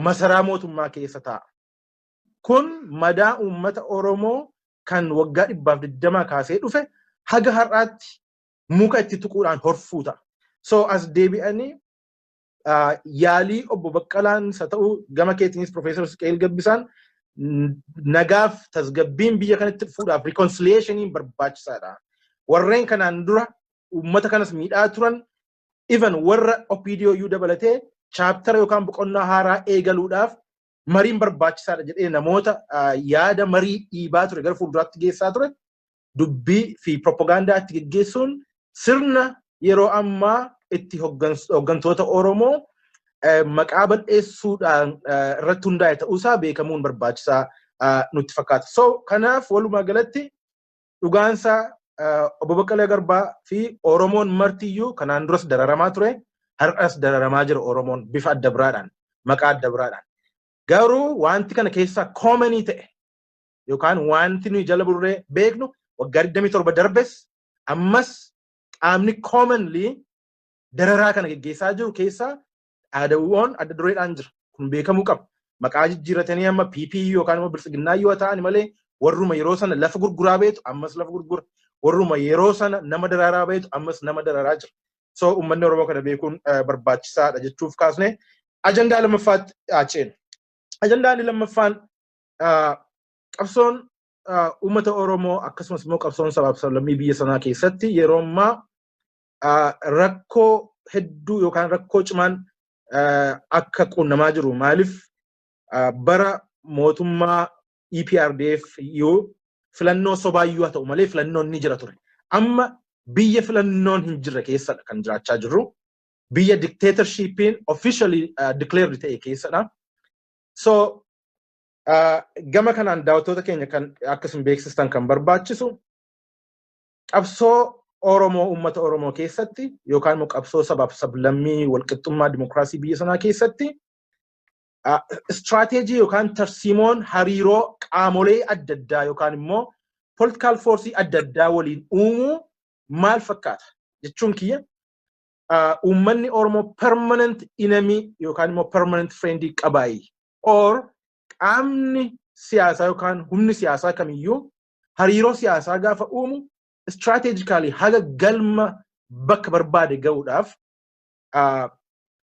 masaraa mootummaa keessa taa'a. Kun madaa uummata Oromoo kan waggaa 120 kaasee dhufe haga har'aatti muka itti tuquudhaan horfuu ta'a. So as deebi'anii yaalii obbo Baqqalaan isa ta'u gama keetiinis Profeesar Siqeel Gabbisaan nagaaf tasgabbiin biyya kanatti fuudhaaf reconciliationiin barbaachisaadha. Warreen kanaan dura uummata kanas miidhaa turan even warra Opiidiyoo iyyuu dabalatee chaaptara yookaan boqonnaa haaraa eegaluudhaaf mariin barbaachisaadha jedhee namoota yaada marii dhiibaa ture gara fuulduraatti geessaa ture dubbii fi propagaandaa itti geggeessuun sirna yeroo ammaa itti hooggantoota Oromoo maqaa bal'eessuudhaan irratti hundaa'e ta'uusaa beekamuun barbaachisaa nutti fakkaata. So kanaaf walumaa galatti dhugaansaa obbo Baqqalee Garbaa fi Oromoon martiyyuu kanaan duras dararamaa ture har'as dararamaa jira Oromoon bifa adda biraadhaan maqaa adda biraadhaan. Garuu wanti kana keessaa koomenii ta'e yookaan wanti nuyi jala burree beeknu waggaa 27 darbes ammas qaamni commonly dararaa kana geggeessaa jiru keessaa aadaawwan adda dureedhaan jira. Kun beekamuu qaba. Maqaa jijjiiratanii amma PPU yookaan immoo bilisiginnaa yoo ta'an malee warruma yeroo sana lafa gurguraa beetu ammas lafa gurgura. Warruma yeroo sana nama dararaa beetu ammas nama dararaa jira. So uummanni Oromoo kana beekuun barbaachisaadha jechuuf kaasne ajandaa lammaffaatti ceenu. Ajandaan lammaffaan qabsoon uummata Oromoo akkasumas immoo qabsoon sabaaf sablammii biyya sanaa keessatti yeroo ammaa rakkoo hedduu yookaan rakkoo cimaan akka qunnamaa jiru. Maaliif bara mootummaa EPRDF yoo filannoo sobaayyuu haa ta'u malee filannoon ni jira ture. Amma biyya filannoon hin jirre keessadha kan jiraachaa jirru. Biyya dictatorshipiin officially declared ta'e keessadha. So gama kanaan daawwattoota keenya kan akkasuma beeksistan kan barbaachisu qabsoo Oromoo uummata Oromoo keessatti yookaan immoo qabsoo sabaaf sablammii walqixxummaa dimokiraasii biyya sanaa keessatti strateejii yookaan tarsiimoon hariiroo qaamolee adda addaa yookaan immoo political force adda addaa waliin uumuu maal fakkaata jechuun kiyya uummanni Oromoo permanent enemy yookaan immoo permanent friend qabaayi or qaamni siyaasaa yookaan humni siyaasaa kamiyyuu hariiroo siyaasaa gaafa uumu strategically haga galma bakka barbaade ga'uudhaaf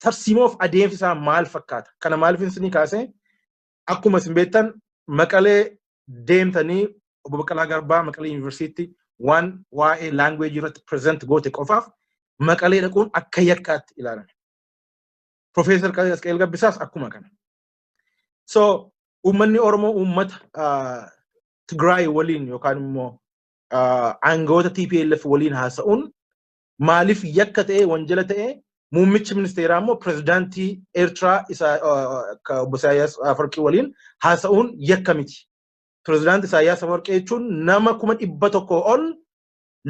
tarsiimoof adeemsisaa maal fakkaata. Kana maaliif isinii kaasee akkuma isin beektan Maqalee deemtanii obbo Baqqalaa Garbaa Maqalee Yuunivarsiitii waan waa'ee language irratti present goote qofaaf Maqalee dhaquun akka yakkaatti ilaalame. Profeesar Qasqeel Gabbisaas akkuma kana. So uummanni Oromoo uummata Tigraay waliin yookaan immoo aangawoota TPLF waliin haasa'uun maaliif yakka ta'e wanjala ta'e muummichi ministeeraa immoo pirezidaantii Eertiraa isa obbo Isaayyaas Afwerqii waliin haasa'uun yakka miti. Pirezidaantii Isaayyaas Afwerqii jechuun nama 100 ol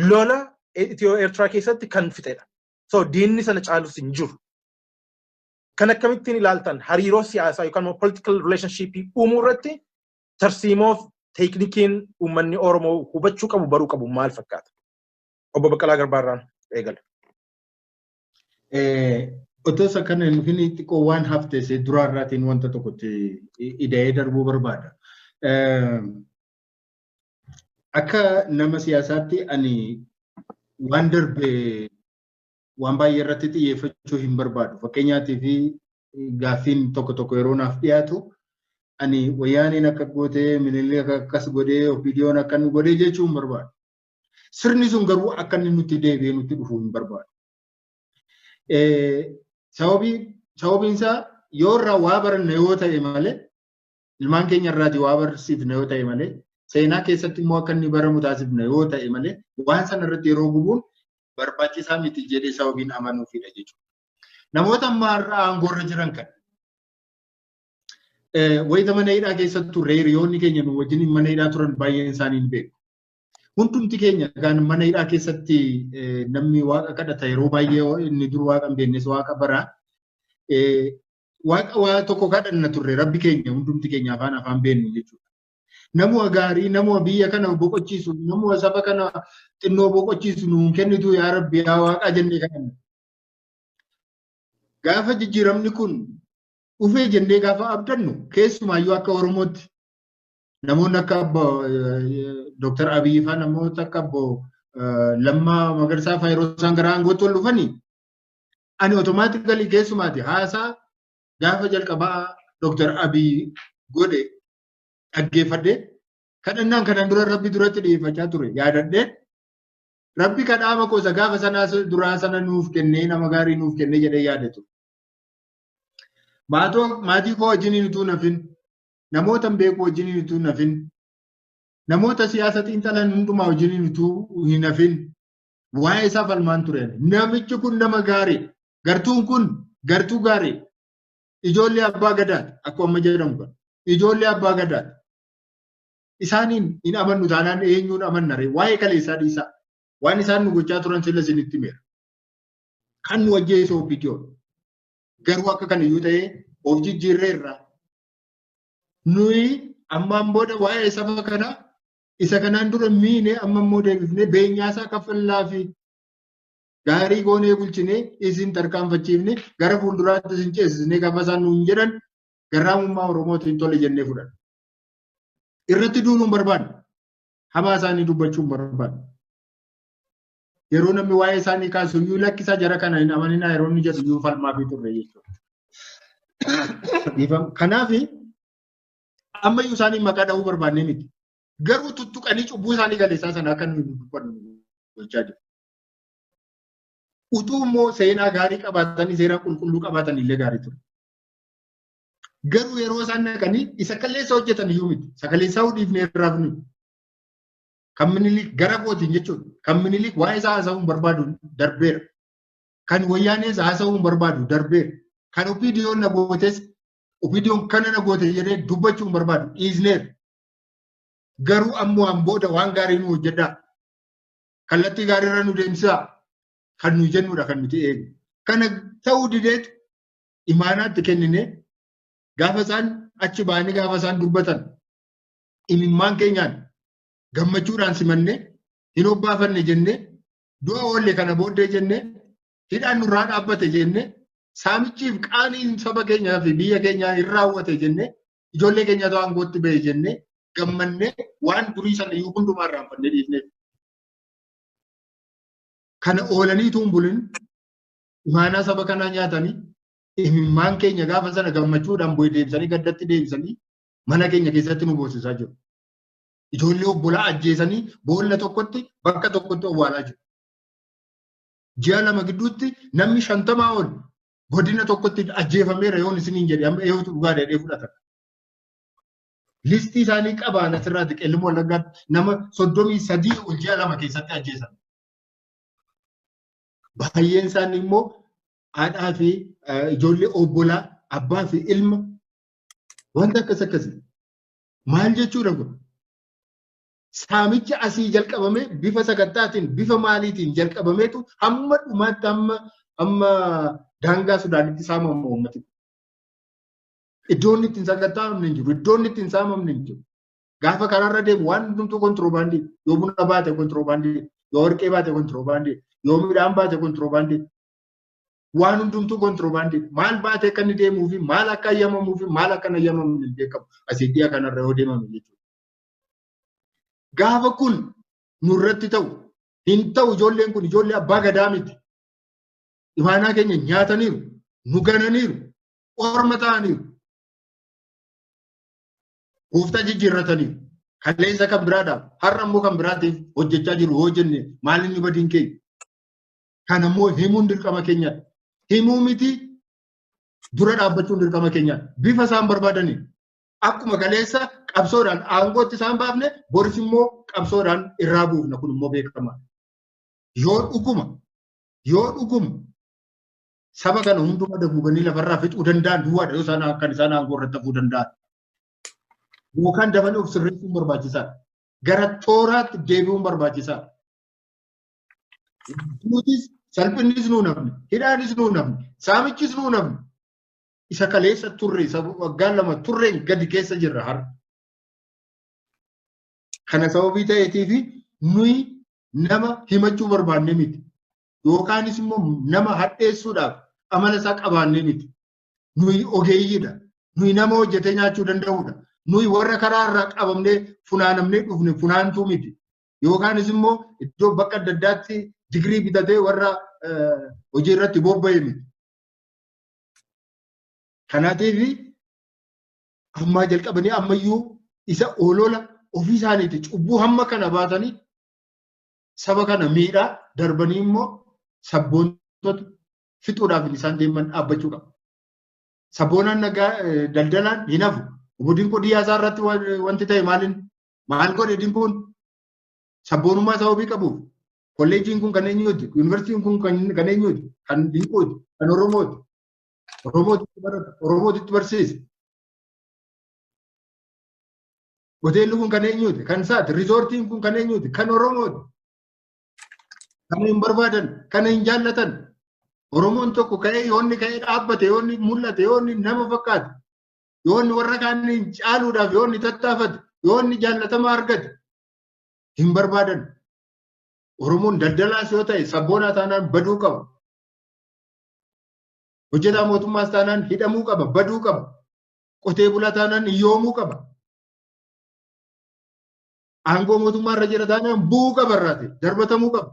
lola Itiyoo Eertiraa keessatti kan fixedha. So diinni sana caalus hin jiru. Kan akkamittiin ilaaltan hariiroo siyaasaa yookaan political relationship uumuu irratti tarsiimoof teeknikiin uummanni Oromoo hubachuu qabu baruu qabu maal fakkaata? Obbo Baqqalaa Garbaarraan eegala. Otoo sakana hin xiqqoo waan hafte duraarraatiin wanta tokkotti ida'ee darbuu barbaada. Akka nama siyaasaatti ani waan darbe waan baay'ee irratti xiyyeeffachuu hin barbaadu. Fakkeenyaatiif gaaffiin tokko yeroo naaf dhiyaatu ani wayyaaniin akka gootee Minilii akkas godhee OPDO'n akka nu godhee jechuu hin barbaadu. Sirni sun garuu akka inni nutti deebi'ee nutti dhufuu hin barbaadu. Sababiin isaa yoo irraa waa baranne yoo ta'e malee ilmaan keenya irraati waa barsiifne yoo ta'e malee seenaa keessatti immoo akka inni baramu taasifne yoo ta'e malee waan sana irratti yeroo gubuun barbaachisaa miti jedhee sababiin amanuufidha jechuudha. Namoota ammaa irraa aangoorra jiran kan wayita mana hidhaa keessattuu hiriyoonni keenya nu wajjin mana hidhaa turan baay'een isaanii hin beeku. Hundumti keenya kan mana hidhaa keessatti namni waaqa kadhata yeroo baay'ee inni dur waaqa hin beeknes waaqa bara waaqa waa tokko kadhanna turre rabbi keenya hundumti keenya afaan beeknu jechuudha. Namuma gaarii namuma biyya kana boqochiisu namuma saba kana xinnoo boqochiisu nuun kennitu yaa rabbi yaa waaqa jennee kadhanna. Gaafa jijjiiramni kun dhufee jennee gaafa abdannu keessumaayyuu akka Oromootti namoonni akka Dr. Abiy faa namoota akka Lammaa Magarsaa faa yeroo isaan gara aangootti ol dhufanii ani otomaatikali keessumaati haasaa gaafa jalqabaa Dr. Abiy godhe dhaggeeffadhe kadhannaan kanaan dura rabbi duratti dhiyeeffachaa ture yaadadhe rabbi kadhaama qosa gaafa sanaa duraa sana nuuf kennee nama gaarii nuuf kennee jedhee yaadatu. Maatii koo wajjiniin utuu nafin namoota beekuu wajjiniin utuu nafin namoota siyaasa xiinxalan hundumaa wajjiniin utuu hin nafin waa'ee isaa falmaan ture. Namichi kun nama gaarii gartuun kun gartuu gaarii ijoollee abbaa gadaati akkuma amma jedhamu kan ijoollee abbaa gadaati. Isaaniin hin amannu taanaan eenyuun amannare waa'ee kaleessaa dhiisaa waan isaan nu gochaa turan sila isinitti meera. kan nu ajjeesu OPDO. Garuu akka kan iyyuu ta'ee of jijjiirreerra. Nuyi ammaan booda waa'ee saba kanaa isa kanaan dura miine amma immoo deebifnee beenyaasaa kaffallaa fi gaarii goonee bulchinee isin tarkaanfachiifne gara fuulduraatti isin ceesisnee gaafa isaan nuun jedhan garraamummaa Oromootiin tole jennee fudhanna. Irratti duuluun barbaadna. Hamaa isaanii dubbachuun barbaadna. Yeroo namni waa'ee isaanii kaasu iyyuu lakkisaa jara kana hin amaninaa yeroo inni jedhu iyyuu falmaa fi turre jechuudha. Kanaaf ammayyuu isaanii maqaa dha'uu barbaannee miti. Garuu tuttuqanii cubbuu isaanii galeessaa sana akka nuyi dubbannu gochaa jiru. Utuu immoo seenaa gaarii qabaatanii seera qulqulluu qabaatan illee gaarii ture. Garuu yeroo isaan naqanii isa kaleessa hojjetan iyyuu miti. Isa kaleessaa dhiifnee irraa fi nuti. Kan Minilik gara kootiin jechuudha. Kan Minilik waa'ee isaa haasa'uun barbaadu darbeera. Kan Wayyaanees haasa'uun barbaadu darbeera. Kan OPDO'n na gootes OPDO'n kana na goote jedhee dubbachuun barbaadu dhiisneera. Garuu ammoo booda waan gaarii nu hojjedhaa. Kallattii gaariirra nu deemsisaa. Kan nu jennudha kan nuti eegu. Kana ta'uu dideetu imaanaatti kennine gaafa isaan achi ba'anii gaafa isaan dubbatan imimmaan keenyaan gammachuudhaan simanne hin hobbaafanne jenne du'a oolle kana booddee jenne hidhaan nurraa dhaabbate jenne saamichiif qaaniin saba keenyaa fi biyya keenyaa hin raawwate jenne ijoollee keenya ta'an gootti ba'e jenne gammanne waan durii sana iyyuu hundumaa irraanfannee dhiifne. Kana oolanii tuun bulin imaanaa saba kanaa nyaatanii imimmaan keenya gaafa sana gammachuudhaan bu'ee deebisanii gaddatti deebisanii mana keenya keessatti nu boosisaa jiru. Ijoollee obbolaa ajjeesanii boolla tokkotti bakka tokkotti owwaalaa jiru. Ji'a lama gidduutti namni 50 ol godina tokkotti ajjeefameera yoon isiniin jedhe amma eeyyatu dhugaa dheedhee fudhatan. Listii isaanii qabaan asirraatti qellimoo wallaggaatti nama 33 ol ji'a lama keessatti ajjeesan. Baay'een isaanii immoo haadhaa fi ijoollee obbolaa abbaa fi ilma wanta akkasii. Maal jechuudha kun? Saamichi asii jalqabame bifa sagattaatiin bifa maaliitiin jalqabameetu hamma dhumaatti hamma daangaa Sudaanitti saamama uummati. Iddoon itti hin sagattaamamne hin jiru. Iddoon itti hin saamamne hin jiru. Gaafa karaarra deemu waan hundumtuu kontiroobaandii. Yoo buna baate kontiroobaandii. Yoo warqee baate kontiroobaandii. Yoo midhaan baate kontiroobaandii. Waan hundumtuu kontiroobaandii. Maal baate akka inni deemuu fi maal akka ayyamamuu fi maal akka hin ayyamamne hin beekamu. Asii dhiyaa kanarra yoo deemame jechuudha. Gaafa kun nurratti ta'u hin ta'u ijoolleen kun ijoollee abbaa gadaa miti. Imaanaa keenya nyaataniiru, nu gananiiru, orma ta'aniiru. Gooftaa jijjiirrataniiru. Kaleessa kan biraadhaaf har'a immoo kan biraatiif hojjechaa jiru hoo jenne maal inni badiin keenya. Kana immoo himuun dirqama keenyadha. Himuu miti dura dhaabbachuun dirqama keenyadha. Bifa isaan barbaadaniin. Akkuma kaleessa qabsoodhaan aangootti isaan baafne boris immoo qabsoodhaan irraa buufna kun immoo beekamaadha. Yoo dhuguma saba kana hunduma daguuganii lafarraa fixuu danda'an duwwaadha yoo isaan akkan isaan aangoo irratti hafuu danda'an. Yookaan dafanii of sirreessuun barbaachisaadha. Gara tooraatti deebi'uun barbaachisaadha. Nutis salphinnis nuu nafne, hidhaanis nuu nafne, saamichis nuu nafne. Isa kaleessa turre isa waggaa lama turreen gadi keessa jirra har'a. Kana sababii ta'eetiif nuyi nama himachuu barbaanne miti. Yookaanis immoo nama hadheessuudhaaf amala isaa qabaanne miti. Nuyi ogeeyyiidha. Nuyi nama hojjetee nyaachuu danda'uudha. Nuyi warra karaa irraa qabamnee funaanamnee dhufne funaantuu miti. Yookaanis immoo iddoo bakka adda addaatti digirii bitatee warra hojii irratti bobba'e miti. Kanaatiif ammaa jalqabanii ammayyuu isa olola ofii isaaniiti cubbuu hamma kana baatanii saba kana miidhaa darbanii immoo sabboontota fixuudhaaf isaan deeman dhaabbachuu qabu. Sabboonaan daldalaan hin hafu. Obodiin kun dhiyaasaa irratti wanti ta'e maal godhe dinkuun sabboonummaa isaa ofii qabuuf. Kolleejiin kun kan eenyuuti? Yuunivarsiitiin kun kan eenyuuti? Kan dinkuuti? Kan Oromooti? Oromootitti barsiise. Hoteelli kun kan eenyuuti? Kan isaati. Riizoortiin kun kan eenyuuti? Kan Oromooti. Kan hin barbaadan, kan hin jaallatan. Oromoon tokko ka'ee yoonni ka'ee dhaabbate yoonni mul'ate yoonni nama fakkaate yoonni warra kaaniin caaluudhaaf yoonni tattaafate yoonni jaallatama argate hin barbaadan. Oromoon daldalaas yoo ta'e sabboonaa taanaan baduu qaba. Hojjetaa mootummaas taanaan hidhamuu qaba, baduu qaba. Qotee bulaa taanaan hiyyoomuu qaba. Aangoo mootummaa irra jira taanaan bu'uu qaba irraati, darbatamuu qaba.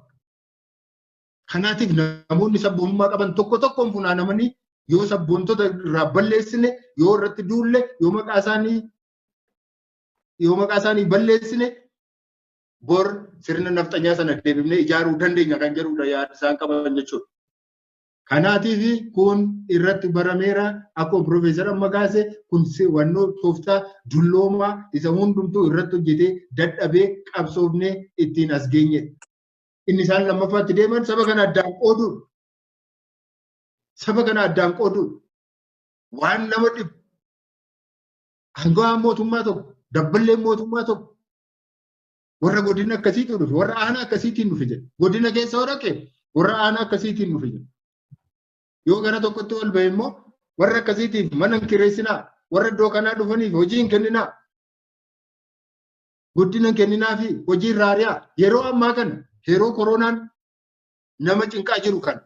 Kanaatiif namoonni sabboonummaa qaban tokko tokkoon funaanamanii yoo sabboontota irraa balleessine, yoo irratti duulle, yoo maqaa isaanii balleessine bor sirna nafxanyaa sana deebifnee ijaaruu dandeenya kan jedhudha yaada isaan qaban jechuudha. Kanaatiif kun irratti barameera akkuma Piroofeesar Ammagaase kun wannoo tooftaa dulloomaa isa hundumtuu irratti hojjetee dadhabee qabsoofnee ittiin as geenye. Inni isaan lammaffaatti deeman saba kana addaan qooduudha. Saba kana addaan qooduudha. Waan nama dhibu. Hangawaan mootummaa tokko, dabballeen mootummaa tokko warra godina akkasiitiin dhufe, warra aanaa akkasiitiin dhufe jedhe. Godina keessa yoo dhaqe warra aanaa akkasiitiin dhufe jedhe. Yoo gara tokkotti ol ba'e immoo warra akkasiitiif mana hin kireessinaa, warra iddoo kanaa dhufaniif hojii hin kenninaa. Guddina hin kenninaa fi hojii irraa ari'aa. Yeroo ammaa kana yeroo koronaan nama cinqaa jiru kan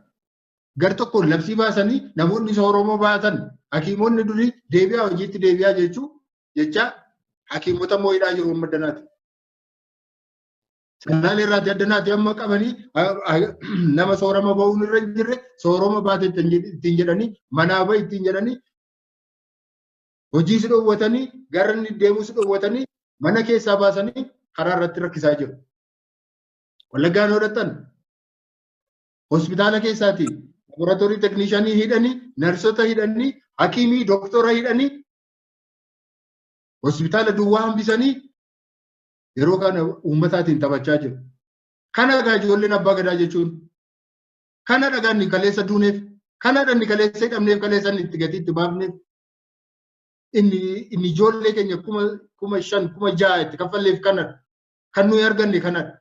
gar tokkoon labsii baasanii namoonni isa Oromoo baatan hakiimonni durii deebi'aa hojiitti deebi'aa jecha hakiimota moo'idhaa jiru maddanaati. Sanaan irraati addanaati amma qabanii nama soorama ba'uun irra hin jirre soorama baate ittiin jedhanii manaa ba'i ittiin jedhanii hojii si dhoowwatanii gara inni deemuu si dhoowwatanii mana keessaa baasanii karaa irratti rakkisaa jiru. Wallaggaan hodhatan hospitaala keessaati laboraatoorii teeknishaanii hidhanii narsota hidhanii hakiimii dooktora hidhanii hospitaala duwwaa hambisanii yeroo kana uummataatiin taphachaa jiru. Kana dhagaa ijoolleen abbaa gadaa jechuun kana dhagaa inni kaleessa duuneef kana dhagaa inni kaleessa hidhamneef kaleessa itti gatii itti baafneef inni ijoollee keenya kuma 5 kuma 6 itti kaffalleef kanadha. Kan nuyi arganne kanadha.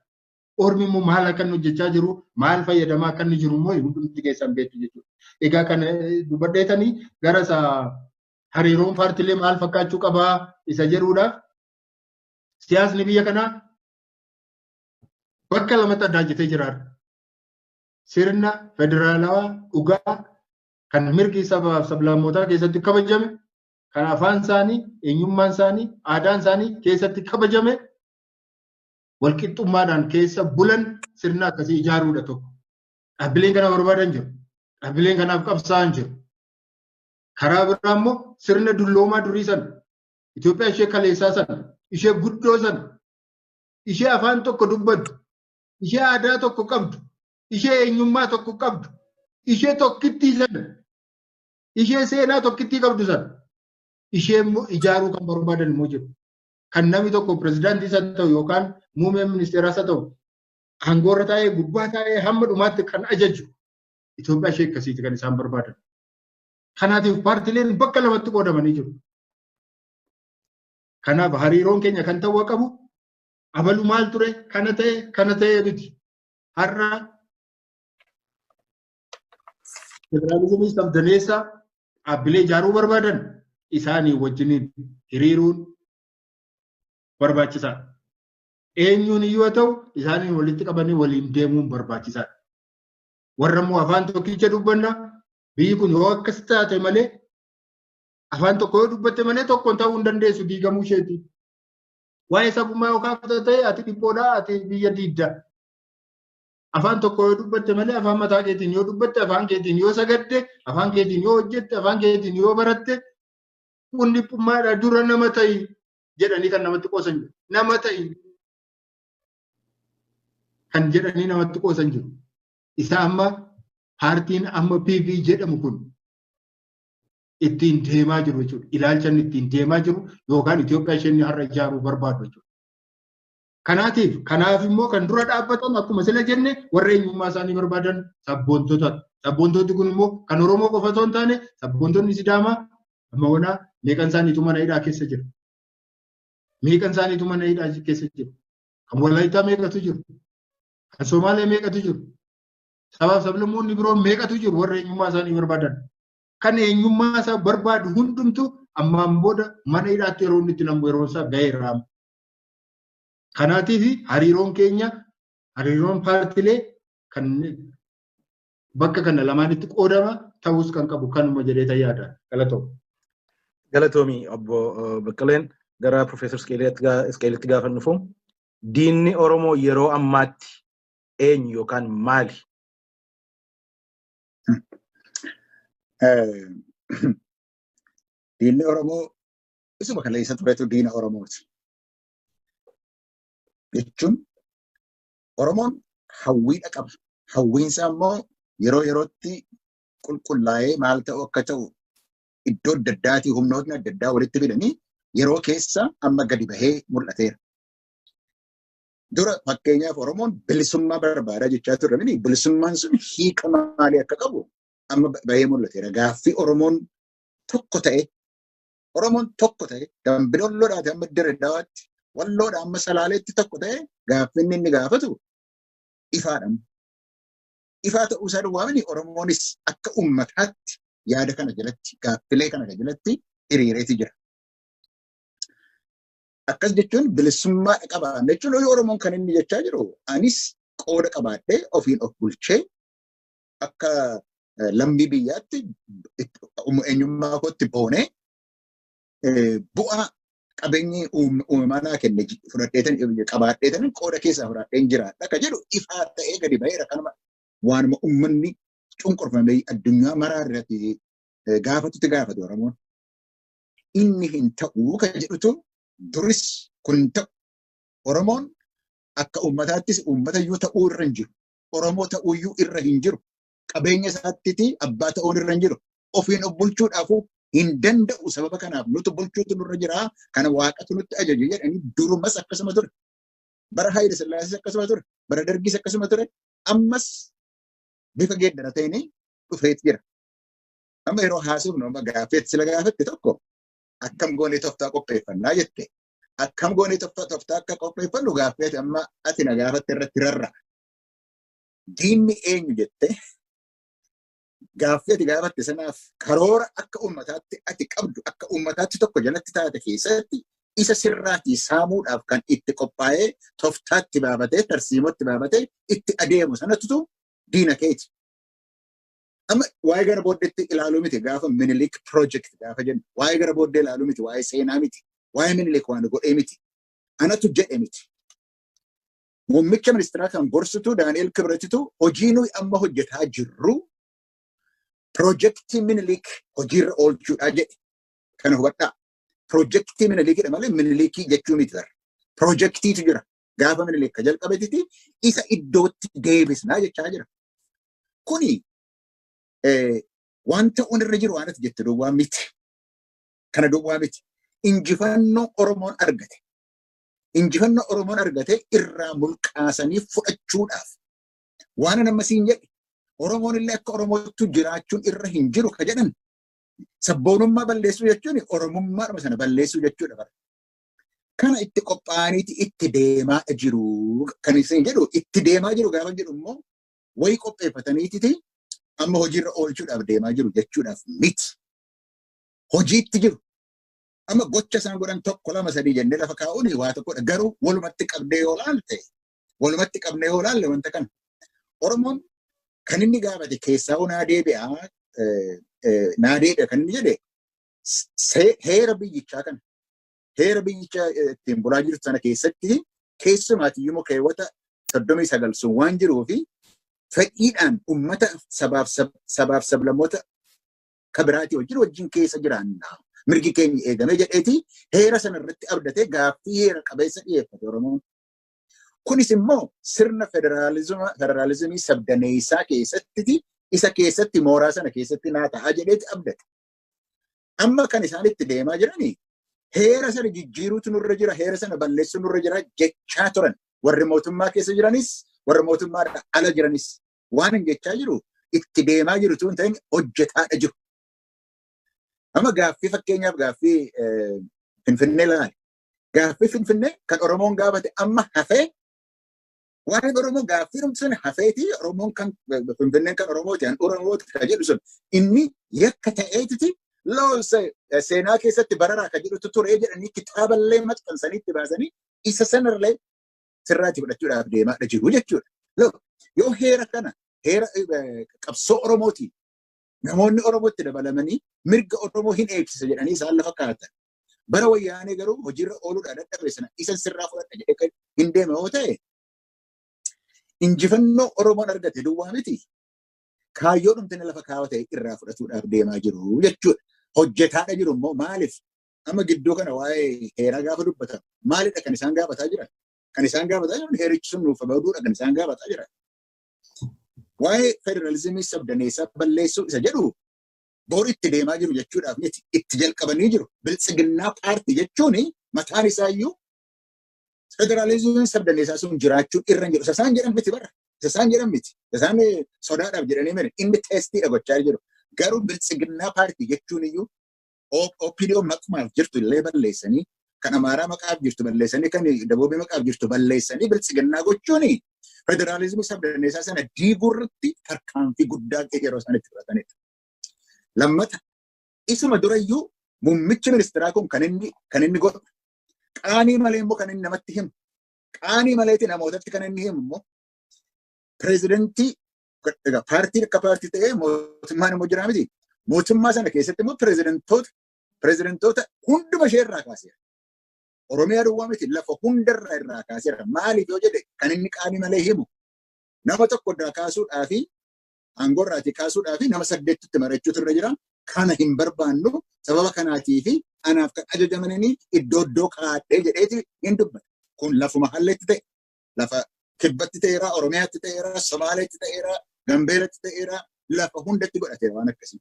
Ormi immoo maal akka inni hojjechaa jiru maal fayyadamaa akka inni jiru immoo hundumti keessan beektu jechuudha. Egaa kana dubbadheetanii gara hariiroon paartiilee maal fakkaachuu qabaa isa jedhuudhaaf siyaasni biyya kanaa bakka lamatti addaanjitee jiraata. Sirna federaalawaa dhugaa kan mirgi sabaaf sablammootaa keessatti kabajame, kan afaan isaanii, eenyummaan isaanii, aadaan isaanii keessatti kabajame, walqixxummaadhaan keessa bulan sirna akkasii ijaaruudha tokko. Dhaabbileen kana barbaadan jiru. Dhaabbileen kanaaf qabsaa'an jiru. Karaa biraa immoo sirna dulloomaa durii sana, Itoophiyaa ishee kaleessaa sana, ishee guddoo sana, ishee afaan tokko dubbattu, ishee aadaa tokko qabdu, ishee eenyummaa tokko qabdu, ishee tokkittii sana, ishee seenaa tokkittii qabdu sana, ishee immoo ijaaruu kan barbaadan immoo jiru. Kan namni tokko pirezidaantii isa ta'u yookaan muummeen ministeeraa isa ta'u aangoorra taa'ee gubbaa taa'ee hamma dhumaatti kan ajaju Itoophiyaa ishee akkasiiti kan isaan barbaadan. Kanaatiif paartileen bakka lamatti qoodamanii jiru. Kanaaf hariiroon keenya kan ta'uu qabu abalu maal ture kana ta'e miti. Har'a federaalizimii sabdaneessaa dhaabbilee ijaaruu barbaadan isaanii wajjiniin hiriiruun barbaachisaadha. Eenyuun yoo ta'u isaaniin walitti qabanii waliin deemuun barbaachisaadha. Warra immoo afaan tokkicha dubbanna biyyi kun yoo akkas taate malee afaan tokko yoo dubbatte malee tokkoon ta'uu hin dandeessu diigamuu isheeti. Waa'ee sabummaa yoo kaafata ta'e ati dhiphoodhaa ati biyya diidda. Afaan tokko yoo dubbatte malee afaan mataa keetiin yoo dubbatte afaan keetiin yoo sagadde afaan keetiin yoo hojjette afaan keetiin yoo baratte kun dhiphummaadha dura nama ta'i jedhanii kan namatti qoosan jiru. Nama ta'i kan jedhanii namatti qoosan jiru. Isa amma paartiin amma PV jedhamu kun ittiin deemaa jiru jechuudha. Ilaalcha inni ittiin deemaa jiru yookaan Itoophiyaa isheen har'a ijaaruu barbaadu jechuudha. Kanaaf immoo kan dura dhaabbatan akkuma sila jenne warra eenyummaa isaanii barbaadan sabboontota. Sabboontooti kun immoo kan Oromoo qofa osoo hin taane sabboontonni Sidaamaa amma wanaa meeqan isaaniitu mana hidhaa keessa jiru. Meeqan isaaniitu mana hidhaa keessa jiru. Kan Walaayittaa meeqatu jiru. Kan Somaalee meeqatu jiru. Sabaaf sablammoonni biroon meeqatu jiru warra eenyummaa isaanii barbaadan. Kan eenyummaa isaa barbaadu hundumtu ammaan booda mana hidhaatti yeroo inni itti namu yeroo isaa ga'eera. Kanaatiif hariiroon keenya hariiroon paartilee kan bakka kana lamaanitti qoodama ta'us kan qabu kanuma jedhee tayyaadha. Galatoomi obbo Baqqaleen gara Profeesar Isqeelitti gaafa dhufu diinni Oromoo yeroo ammaatti eenyu yookaan maali? Diinni Oromoo isuma kaleessa turetu diina Oromooti. Jechuun Oromoon hawwiidha qaba. Hawwiinsa immoo yeroo yerootti qulqullaa'ee maal ta'u akka ta'u iddoo adda addaatii humnootni adda addaa walitti fidanii yeroo keessa amma gadi bahee mul'ateera. Dura fakkeenyaaf Oromoon bilisummaa barbaada jechaa turre mini bilisummaan sun hiika maalii akka qabu amma bahee mul'ateera. Gaaffii Oromoon tokko ta'e Dambidoolloodhaati amma Dirreedaawaatti Walloodhaa amma Salaaleetti tokko ta'e gaaffiin inni gaafatu ifaadha. Ifaa ta'uu isaa duwwaa mini Oromoonis akka uummataatti yaada kana jalatti gaaffilee kana jalatti hiriireeti jira. Akkas jechuun bilisummaa qabaanne jechuun Oromoon kan inni jechaa jiru anis qooda qabaadhee ofiin of bulchee akka lammii biyyaatti eenyummaa kootti boonee bu'aa qabeenyi uumamaa naa kenne fudhadheetan qabaadheetan qooda keessaa fudhadheen jiraadha kan jedhu ifaa ta'ee gadi baheera kanuma waanuma uummanni cunqurfamee addunyaa maraa irratti gaafatutti gaafatu Oromoon. Inni hin ta'uu kan jedhutu duris kun ta'u Oromoon akka uummataattis uummatayyuu ta'uu irra hin jiru. Oromoo ta'uuyyuu irra hin jiru. Qabeenya isaatti abbaa ta'uun irra hin jiru. Ofiin of bulchuudhaafuu hin danda'u sababa kanaaf nuti bulchuutu nurra jira. Kana waaqatu nutti ajaje jedhanii durumas akkasuma ture. Bara Haayile Sillaasees akkasuma ture. Bara Dargiis akkasuma ture. Ammas bifa geeddarateen dhufeet jira. Amma yeroo haasofnu gaafeetti sila gaafette tokko akkam goonee tooftaa qopheeffannaa jette. Akkam goonee tooftaa akka qopheeffannu gaafeeti amma ati na gaafatte irratti rarra. Diinni eenyu jette gaafeeti gaafatte sanaaf karoora akka uummataatti ati qabdu akka uummataatti tokko jalatti taate keessatti isa sirraatii saamuudhaaf kan itti qophaa'ee tooftaatti baafatee tarsiimotti baafatee itti adeemu sanatu diina keeti. Amma waa'ee gara booddeetti ilaaluu miti gaafa Minilik project gaafa jennu waa'ee gara booddee ilaaluu miti waa'ee seenaa miti waa'ee Minilik waan godhee miti anatu jedhe miti. Muummicha ministeeraa kan gorsitu Daani'el Kibretitu hojii nuyi amma hojjetaa jirru projektii Minilik hojiirra oolchuudhaa jedhe kana hubadhaa. Projektii Minilikidha malee Minilikii jechuu miti dara. Projektiitu jira gaafa Minilik ka jalqabeetiti isa iddootti deebisnaa jechaa jira. Kuni wanta onirra jiru waan ati jette duwwaa miti. Kana duwwaa miti. Injifannoo Oromoon argate. Injifannoo Oromoon argate irraa mulqaasanii fudhachuudhaaf. Waan nama siin jedhe Oromoon illee akka Oromootu jiraachuun irra hin jiru ka jedhan. Sabboonummaa balleessuu jechuun Oromummaadhuma sana balleessuu jechuudha. Kana itti qophaa'aniiti itti deemaa jiru. Kan isin jedhu itti deemaa jiru gaafa jedhu immoo wayii qopheeffataniiti amma hojiirra oolchuudhaaf deemaa jiru jechuudhaaf miti. Hojiitti jiru. Amma gocha isaan godhan tokko lama sadii jennee lafa kaa'uun waa tokkodha. Garuu walumatti qabdee yoo laalle wanta kana. Oromoon kan inni gaafate keessaa naa deebi'a kan inni jedhe heera biyyichaa kana. Heera biyyichaa ittiin bulaa jirtu sana keessatti keessumaatti immoo keewwata 39 sun waan jiruufi fedhiidhaan uummata sabaaf sablammoota kabiraatii wajjin keessa jiraanna. Mirgi keenya eegame jedheeti heera sana irratti abdatee gaaffii heera qabeessa dhiyeeffate Oromoon. Kunis immoo sirna federaalizimii sabdaneessaa keessatti isa keessatti mooraa sana keessatti naa ta'a jedheeti abdate. Amma kan isaan itti deemaa jiranii heera sana jijjiiruutu nurra jira, heera sana balleessuu nurra jira jechaa turan. Warri mootummaa keessa jiranis, warri mootummaa ala jiranis waan hin jechaa jiru itti deemaa jiru tun ta'in hojjetaadha jiru. Amma gaaffii fakkeenyaaf gaaffii Finfinnee laali. Gaaffii Finfinnee kan Oromoon gaafate amma hafee Waan Oromoo gaaffii sun hafeetii Oromoon kan Finfinneen kan Oromooti an Oromooti kan jedhu sun inni yakka ta'eetiti loonsa seenaa keessatti bararaa kan jedhutu turee jedhanii kitaaballee maxxansaniitti baasanii isa sanarlee sirraatti fudhachuudhaaf deemaadha jiru jechuudha. Yoo heera kana heera qabsoo Oromooti namoonni Oromootti dabalamanii mirga Oromoo hin eegsisa jedhanii isaan lafa kaa'atan. Bara wayyaanee garuu hojiirra ooluudhaan dadhabe sana isan sirraa fudhadha jedhee hin deema yoo ta'e injifannoo Oromoon argate duwwaa miti. Kaayyoo dhumtine lafa kaawwate irraa fudhatuudhaaf deemaa jiru jechuudha. Hojjetaadha jiru immoo maaliif? Amma gidduu kana waa'ee heeraa gaafa dubbatan maalidha kan isaan gaafataa jiran? Kan isaan gaafataa jiran heerichi sun nuuf baduudha kan isaan gaafataa jiran. Waa'ee federalizimii sabdaneessaa balleessuu isa jedhu boor itti deemaa jiru jechuudhaaf miti. Itti jalqabanii jiru. Biltsiginnaa paartii jechuun mataan isaa iyyuu federalizimiin sabdaneessaa sun jiraachuun irra hin jiru. Isaan jedhan miti bara. Isaan jedhan miti. Isaan sodaadhaaf jedhanii miti. Inni teestiidha gochaa jiru. Garuu biltsiginnaa paartii jechuun iyyuu OPDO maqmaaf jirtu illee balleessanii kan Amaaraa maqaaf jirtu balleessanii kan Daboobii maqaaf jirtu balleessanii biltsiginnaa gochuun federalizimii sabdaneessaa sana diiguurratti tarkaanfii guddaa yeroo isaan itti fudhatanidha. Lammata isuma durayyuu muummichi ministeeraa kun kan inni godhu qaanii malee immoo kan inni namatti himu qaanii maleeti namootatti kan inni himu immoo pireezidantii paartiin akka paartii ta'ee mootummaan immoo jiraa miti. Mootummaa sana keessatti immoo pireezidantoota hunduma ishee irraa kaaseera. Oromiyaa duwwaa miti lafa hundarraa irraa kaaseera. Maaliif yoo jedhe kan inni qaanii malee himu nama tokko irraa kaasuudhaa fi aangoo irraatii kaasuudhaa fi nama 8tti marachuutu irra jira. Kana hin barbaannu sababa kanaatii fi anaaf kan ajajamanii iddoo kaadhee jedheeti hin dubbata. Kun lafuma halleetti ta'e lafa kibbatti ta'eera, Oromiyaatti ta'eera, Somaaleetti ta'eera, Gambeelatti ta'eera, lafa hundatti godhateera waan akkasii.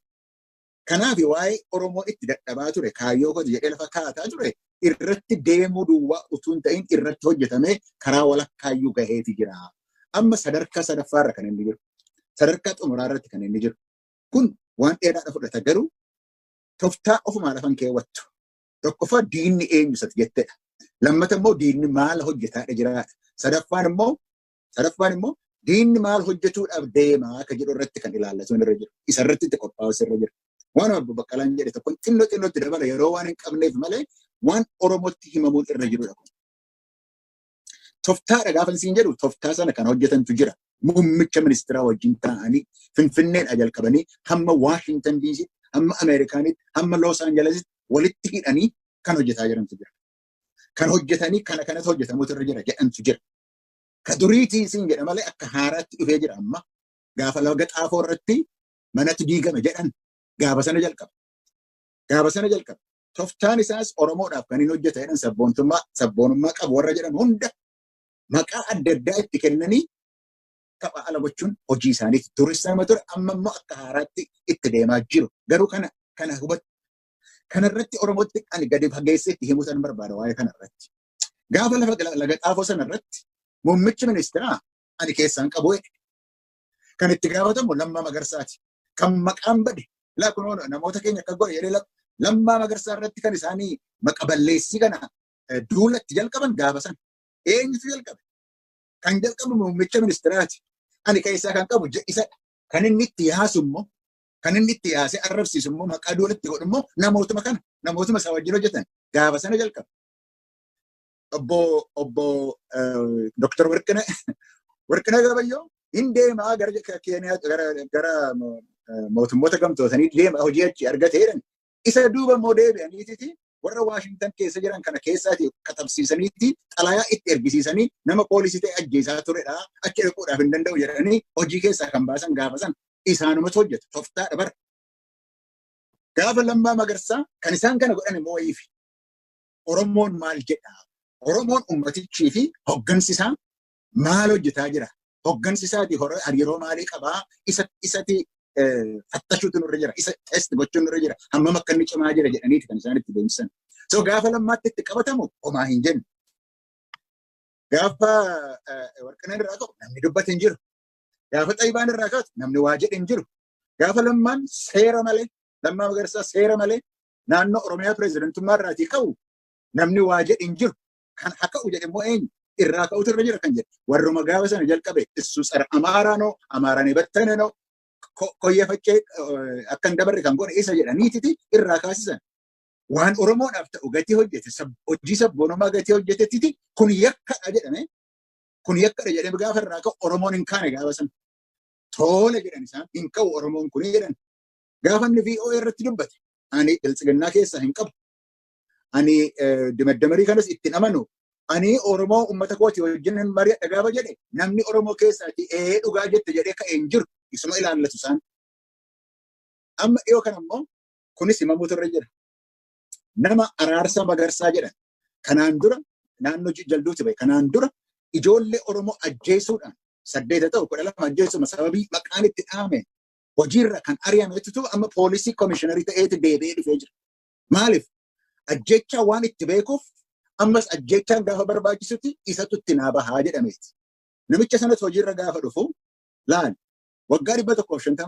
Kanaaf waa'ee Oromoo itti dadhabaa ture kaayyoo kooti jedhee lafa kaataa ture irratti deemuu duwwaa utuu hin ta'in irratti hojjetamee karaa walakkaayyuu gaheeti jira. Amma sadarkaa sadaffaarra kan inni jiru. Sadarkaa xumuraarratti kan inni jiru. Kun waan dheeraadha fudhata garuu toftaa ofumaa lafan keewwattu. Tokkoffaa diinni eenyusati jetteedha. Lammata immoo diinni maal hojjetaadha jiraadha. Sadaffaan immoo diinni maal hojjetuudhaaf deemaa akka jedhu irratti kan ilaallatu irra jiru. Isa irratti itti qophaa'us irra jiru. Waan Obbo Baqqalaan jedhe tokko xinnootti dabala yeroo waan hin qabneef malee waan Oromootti himamuun irra jirudha kun. Toftaadha gaafa isin jedhu toftaa sana kan hojjetantu jira. Muummicha ministeeraa wajjin ta'anii Finfinneedha jalqabanii hamma Waashintan DC hamma Ameerikaanitti hamma Los Aanjelesitti walitti hidhanii kan hojjetaa jirantu jira. Kan hojjetanii kanatu hojjetamuutu irra jira jedhantu jira. Ka duriitii isin jedha malee akka haaraatti dhufee jira amma gaafa laga xaafoo irratti manatti diigame jedhan gaafa sana jalqaba. Toftaan isaas Oromoodhaaf kan hin hojjeta jedhan sabboonummaa qabu warra jedhan hunda maqaa adda addaa itti kennanii tapha ala gochuun hojii isaaniiti. Durissaa nama ture amma immoo akka haaraatti itti deemaa jiru. Garuu kana hubatu. Kanarratti Oromootti ani gadi fageessee itti himuu san barbaada waa'ee kanarratti. Gaafa laga xaafoo sanarratti muummichi ministeeraa ani keessaan qabu kan itti gaafatamu Lammaa Magarsaati. Kan maqaan bade laakunoon namoota keenya akka godhe jedhee Lammaa Magarsaa irratti kan isaanii maqa balleessii kana duulatti jalqaban gaafa sana. Eenyutu jalqabe? Kan jalqabu muummicha ministeeraati. Ani keessaa kan qabu isadha. Kan inni itti yaasu immoo kan inni itti yaasee arrabsiisu immoo maqaa duulatti godhu immoo namootuma isaa wajjin hojjetan gaafa sana jalqaba. Obbo Dr. Warqinaa Gabayyoo hin deemaa gara mootummoota gamtootanii deema hojii achi argateedhan isa duuba immoo deebi'aniiti warra Waashintan keessa jiran kana keessaati katabsiisaniitti xalayaa itti ergisiisanii nama poolisii ta'e ajjeesaa turedha achi dhaquudhaaf hin danda'u jedhanii hojii keessaa kan baasan gaafa san isaanumatu hojjeta toftaadha bara. Gaafa Lammaa Magarsaa kan isaan kana godhan immoo wayiifi Oromoon maal jedha? Oromoon ummatichii fi hoggansi isaa maal hojjetaa jira? Hoggansi isaati hariiroo maalii qabaa? Isati fattashuutu nurra jira. Isa test gochuun nurra jira. Hammam akka inni cimaa jira jedhaniiti kan isaan itti deemsisan. So gaafa Lammaatti itti qabatamu homaa hin jennu. Gaafa Warqinaan irraa ka'u namni dubbate hin jiru. Gaafa Xaayibaan irraa ka'u namni waa jedhe hin jiru. Gaafa Lammaan seera malee Lammaa Magarsaa seera malee naannoo Oromiyaa pireezidantummaa irraatii ka'u namni waa jedhe hin jiru. Kan akka jedhe immoo eenyu? irraa ka'utu irra jira kan jedhu. Warruma gaafa sana jalqabe issu tsara amaaraa noo amaaraan battane noo koyyee faccee akka hin dabarre kan godhe isa jedhaniititi irraa kaasisan. Waan Oromoodhaaf ta'u gatii hojjete hojii sabboonumaa gatii hojjetettiti kun yakkadha jedhame. Kun yakkadha jedhame gaafa irraa ka'u Oromoon hin kaane gaafa sana. Tole jedhan isaan hin ka'u Oromoon kun jedhan. Gaafa inni VOA irratti dubbate ani biltsiginnaa keessa hin qabu. Ani dimaddamarii kanas ittiin amanu. Ani Oromoo uummata kooti wajjin mari'adha gaafa jedhe namni Oromoo keessaati dhugaa jette jedhee ka'ee hin jiru isuma ilaallatu isaan. Amma dhiyoo kana immoo kunis himamuutu irra jira. Nama Araarsaa Magarsaa jedhan kanaan dura naannoo jalduutti bahe kanaan dura ijoollee Oromoo ajjeesuudhaan 8 ta'u 12 ajjeesuma sababii maqaan itti dhaame hojiirra kan ari'ametu amma poolisii komishiinarii ta'eeti deebi'ee dhufee jira. Maaliif? Ajjechaa waan itti beekuuf ammas ajjechaan gaafa barbaachisutti isatu itti naa bahaa jedhameeti. Namicha sanas hojiirra gaafa dhufu laal waggaa 150